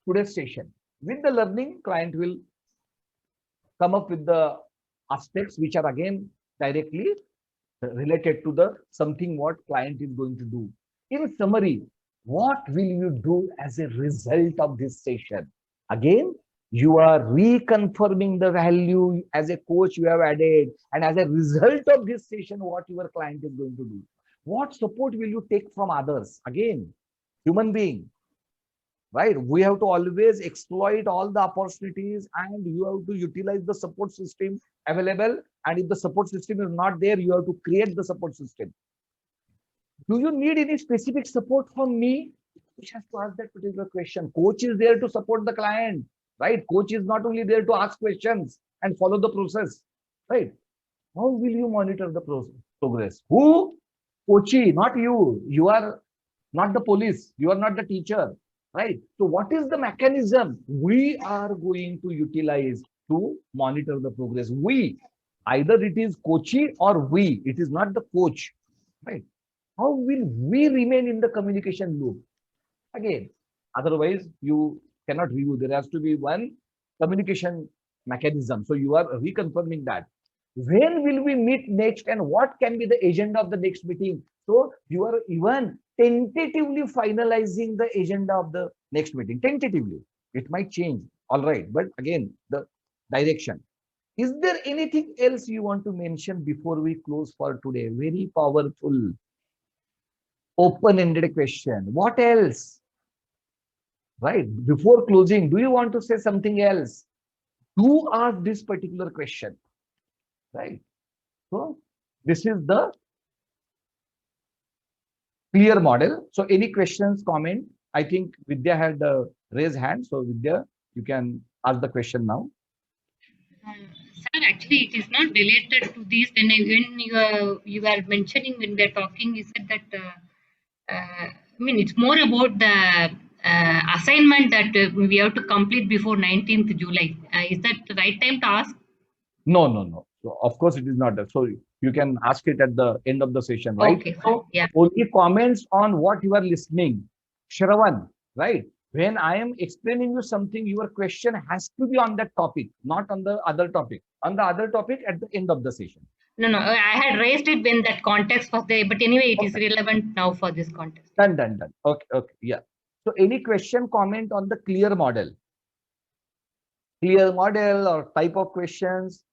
today's session? With the learning, client will come up with the aspects which are again directly related to the something what client is going to do. In summary, what will you do as a result of this session? Again, you are reconfirming the value as a coach you have added, and as a result of this session, what your client is going to do. What support will you take from others? Again, human being, right? We have to always exploit all the opportunities, and you have to utilize the support system available. And if the support system is not there, you have to create the support system. Do you need any specific support from me? Which has to ask that particular question. Coach is there to support the client, right? Coach is not only there to ask questions and follow the process, right? How will you monitor the progress? Who? Coachee, not you. You are not the police. You are not the teacher, right? So what is the mechanism we are going to utilize to monitor the progress? We, either it is coachee or we, it is not the coach, right? How will we remain in the communication loop? Again, otherwise you cannot review. There has to be one communication mechanism. So you are reconfirming that. When will we meet next, and what can be the agenda of the next meeting? So you are even tentatively finalizing the agenda of the next meeting. Tentatively, it might change. All right, but again, the direction. Is there anything else you want to mention before we close for today? Very powerful, open-ended question. What else? Right, before closing, do you want to say something else? Do ask this particular question, right? So this is the clear model. So any questions, comment? I think Vidya had raised hand. So Vidya, you can ask the question now. Sir, actually, it is not related to this. When you are mentioning when we are talking, you said that I mean it's more about the assignment that we have to complete before 19th July. Is that the right time to ask? No, no, no. So of course it is not that. So you can ask it at the end of the session, right? Okay, So yeah. only comments on what you are listening. Shravan, right? When I am explaining you something, your question has to be on that topic, not on the other topic. On the other topic at the end of the session. No, no, I had raised it when that context was there, but anyway, it is relevant now for this context. Done. Okay, okay, yeah. So any question, comment on the clear model? Clear model or type of questions,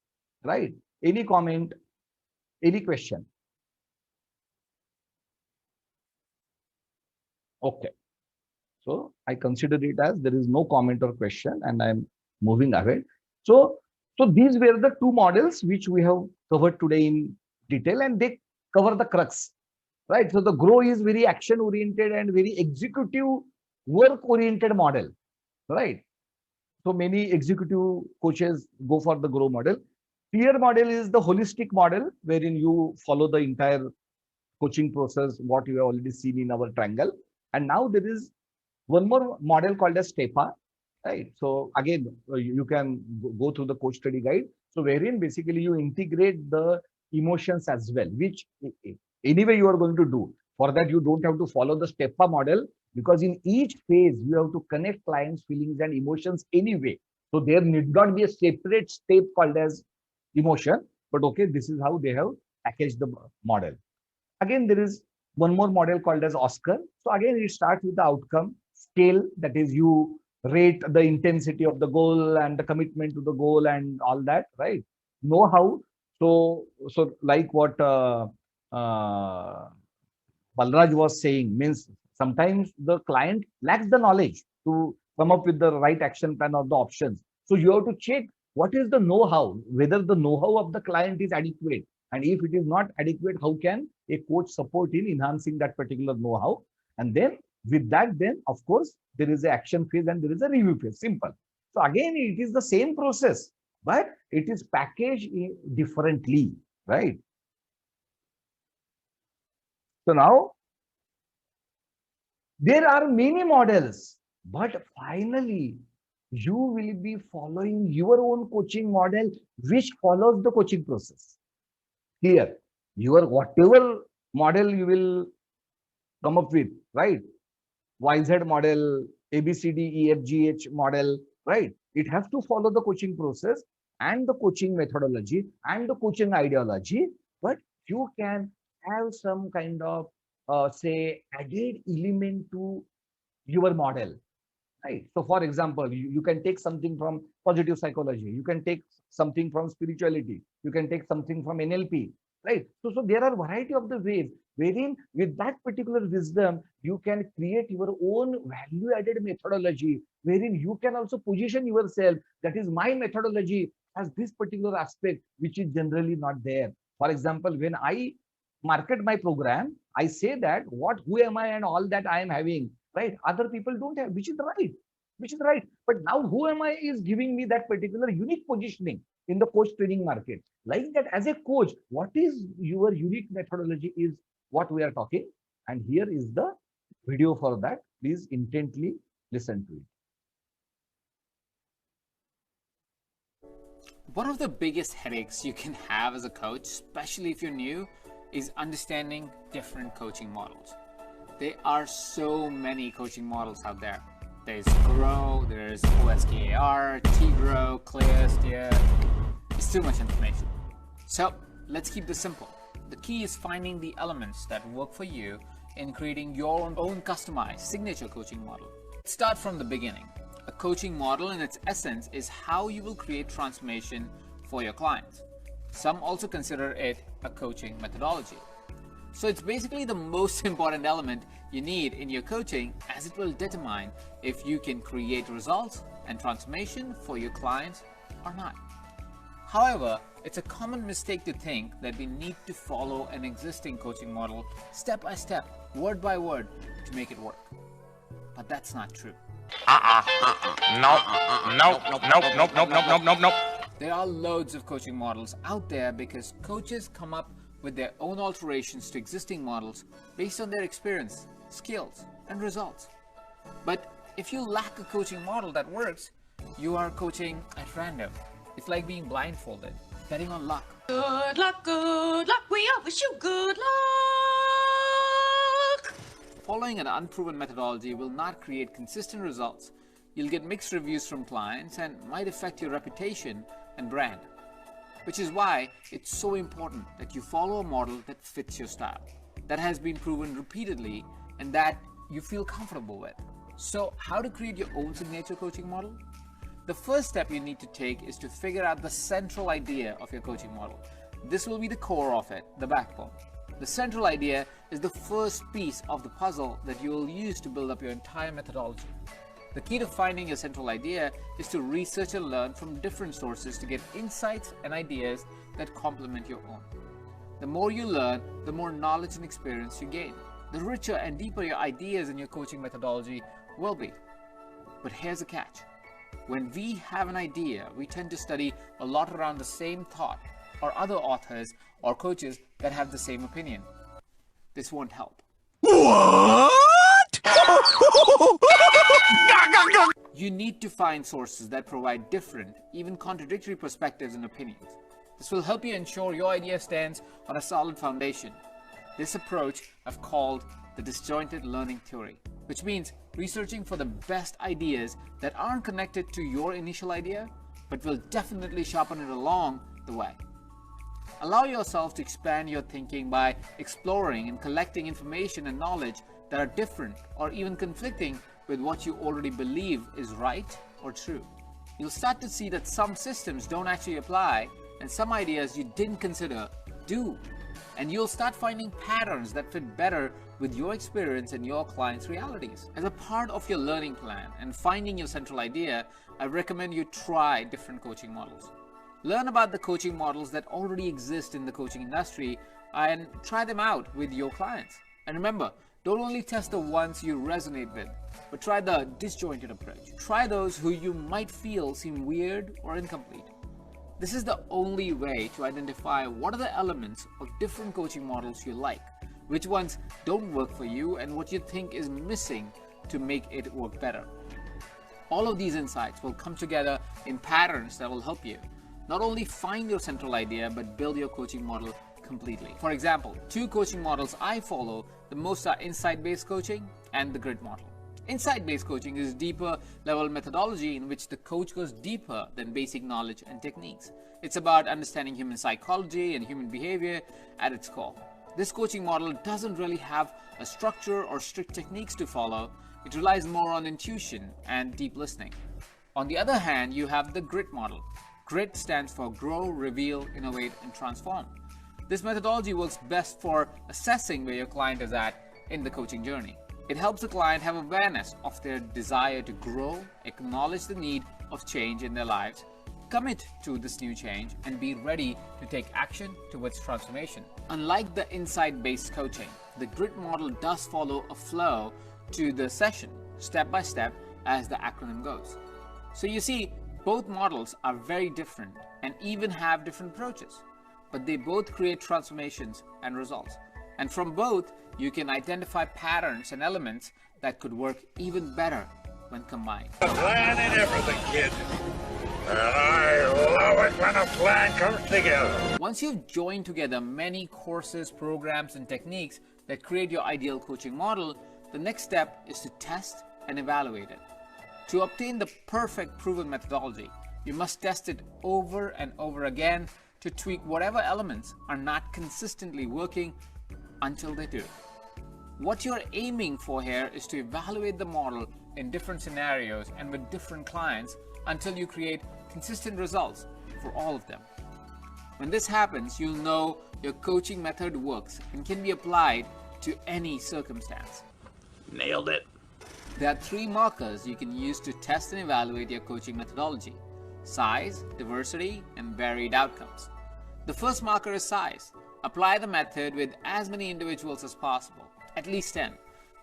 right? Any comment, any question? Okay. So I consider it as there is no comment or question and I'm moving ahead. So these were the two models which we have covered today in detail and they cover the crux, right? So the GROW is very action oriented and very executive work oriented model, right? So many executive coaches go for the GROW model. Clear model is the holistic model wherein you follow the entire coaching process, what you have already seen in our triangle. And now there is one more model called as STEPA, right? So again, you can go through the coach study guide. So wherein basically you integrate the emotions as well, which anyway you are going to do. For that, you don't have to follow the STEPA model because in each phase, you have to connect clients' feelings and emotions anyway. So there need not be a separate step called as emotion, but okay, this is how they have packaged the model. Again, there is one more model called as Oscar. So again, it starts with the outcome scale, that is you rate the intensity of the goal and the commitment to the goal and all that, right? Know how. So like what Balraj was saying, means sometimes the client lacks the knowledge to come up with the right action plan or the options. So you have to check what is the know-how, whether the know-how of the client is adequate. And if it is not adequate, how can a coach support in enhancing that particular know-how? And then with that, then of course, there is an action phase and there is a review phase. Simple. So again, it is the same process, but it is packaged differently, right? So now there are many models, but finally you will be following your own coaching model, which follows the coaching process. Clear? Your whatever model you will come up with, right? YZ model, ABCD, EFGH model, right? It has to follow the coaching process and the coaching methodology and the coaching ideology, but you can have some kind of say added element to your model, right? So for example, you can take something from positive psychology, you can take something from spirituality, you can take something from NLP, right? So there are variety of the ways wherein with that particular wisdom, you can create your own value added methodology, wherein you can also position yourself, that is my methodology has this particular aspect, which is generally not there. For example, when I market my program, I say that who am I and all that I am having, right? Other people don't have, which is right. But now who am I is giving me that particular unique positioning in the coach training market. Like that, as a coach, what is your unique methodology is what we are talking. And here is the video for that. Please intently listen to it. One of the biggest headaches you can have as a coach, especially if you're new, is understanding different coaching models. There are so many coaching models out there. There's GROW, there's OSKAR, T-GROW, Clear, Steer. It's too much information. So let's keep this simple. The key is finding the elements that work for you in creating your own customized signature coaching model. Start from the beginning. A coaching model in its essence is how you will create transformation for your clients. Some also consider it a coaching methodology. So it's basically the most important element you need in your coaching, as it will determine if you can create results and transformation for your clients or not. However, it's a common mistake to think that we need to follow an existing coaching model step by step, word by word, to make it work. But that's not true. Nope. There are loads of coaching models out there because coaches come up with their own alterations to existing models based on their experience, skills, and results. But if you lack a coaching model that works, you are coaching at random. It's like being blindfolded, betting on luck. Good luck, we all wish you good luck. Following an unproven methodology will not create consistent results. You'll get mixed reviews from clients and might affect your reputation and brand. Which is why it's so important that you follow a model that fits your style, that has been proven repeatedly, and that you feel comfortable with. So how to create your own signature coaching model? The first step you need to take is to figure out the central idea of your coaching model. This will be the core of it, the backbone. The central idea is the first piece of the puzzle that you will use to build up your entire methodology. The key to finding your central idea is to research and learn from different sources to get insights and ideas that complement your own. The more you learn, the more knowledge and experience you gain. The richer and deeper your ideas and your coaching methodology will be. But here's a catch. When we have an idea, we tend to study a lot around the same thought or other authors or coaches that have the same opinion. This won't help. What? You need to find sources that provide different, even contradictory perspectives and opinions. This will help you ensure your idea stands on a solid foundation. This approach I've called the disjointed learning theory, which means researching for the best ideas that aren't connected to your initial idea, but will definitely sharpen it along the way. Allow yourself to expand your thinking by exploring and collecting information and knowledge that are different or even conflicting with what you already believe is right or true. You'll start to see that some systems don't actually apply and some ideas you didn't consider do. And you'll start finding patterns that fit better with your experience and your clients' realities. As a part of your learning plan and finding your central idea, I recommend you try different coaching models. Learn about the coaching models that already exist in the coaching industry and try them out with your clients. And remember, don't only test the ones you resonate with, but try the disjointed approach. Try those who you might feel seem weird or incomplete. This is the only way to identify what are the elements of different coaching models you like, which ones don't work for you, and what you think is missing to make it work better. All of these insights will come together in patterns that will help you not only find your central idea, but build your coaching model completely. For example, two coaching models I follow the most are insight-based coaching and the grid model. Insight-based coaching is deeper level methodology in which the coach goes deeper than basic knowledge and techniques. It's about understanding human psychology and human behavior at its core. This coaching model doesn't really have a structure or strict techniques to follow. It relies more on intuition and deep listening. On the other hand, you have the grid model. GRIT stands for Grow, Reveal, Innovate, and Transform. This methodology works best for assessing where your client is at in the coaching journey. It helps the client have awareness of their desire to grow, acknowledge the need of change in their lives, commit to this new change, and be ready to take action towards transformation. Unlike the insight-based coaching, the GRIT model does follow a flow to the session, step by step, as the acronym goes. So you see, both models are very different and even have different approaches, but they both create transformations and results. And from both, you can identify patterns and elements that could work even better when combined. A plan and everything, kid. And I love it when a plan comes together. Once you've joined together many courses, programs, and techniques that create your ideal coaching model, the next step is to test and evaluate it. To obtain the perfect proven methodology, you must test it over and over again to tweak whatever elements are not consistently working until they do. What you're aiming for here is to evaluate the model in different scenarios and with different clients until you create consistent results for all of them. When this happens, you'll know your coaching method works and can be applied to any circumstance. Nailed it. There are 3 markers you can use to test and evaluate your coaching methodology: size, diversity, and varied outcomes. The first marker is size. Apply the method with as many individuals as possible, at least 10.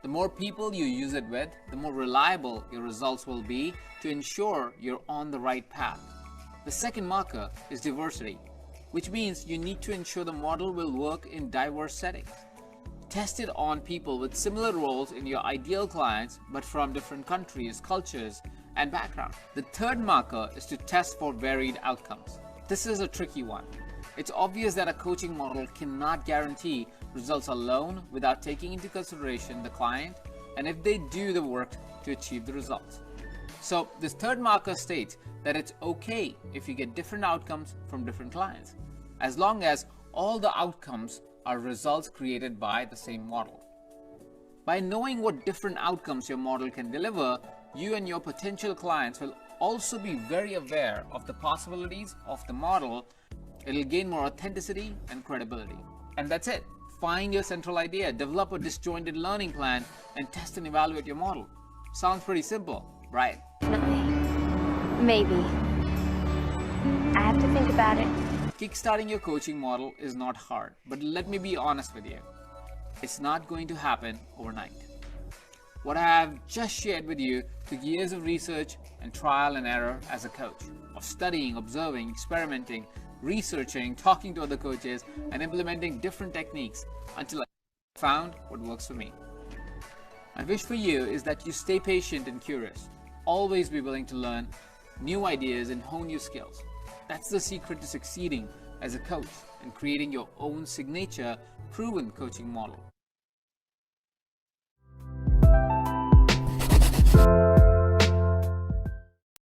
The more people you use it with, the more reliable your results will be to ensure you're on the right path. The second marker is diversity, which means you need to ensure the model will work in diverse settings. Test it on people with similar roles in your ideal clients, but from different countries, cultures, and backgrounds. The third marker is to test for varied outcomes. This is a tricky one. It's obvious that a coaching model cannot guarantee results alone without taking into consideration the client and if they do the work to achieve the results. So this third marker states that it's okay if you get different outcomes from different clients, as long as all the outcomes are results created by the same model. By knowing what different outcomes your model can deliver, you and your potential clients will also be very aware of the possibilities of the model. It'll gain more authenticity and credibility. And that's it. Find your central idea, develop a disjointed learning plan, and test and evaluate your model. Sounds pretty simple, right? Maybe. I have to think about it. Kickstarting your coaching model is not hard, but let me be honest with you. It's not going to happen overnight. What I have just shared with you took years of research and trial and error as a coach, of studying, observing, experimenting, researching, talking to other coaches, and implementing different techniques until I found what works for me. My wish for you is that you stay patient and curious. Always be willing to learn new ideas and hone your skills. That's the secret to succeeding as a coach and creating your own signature, proven coaching model.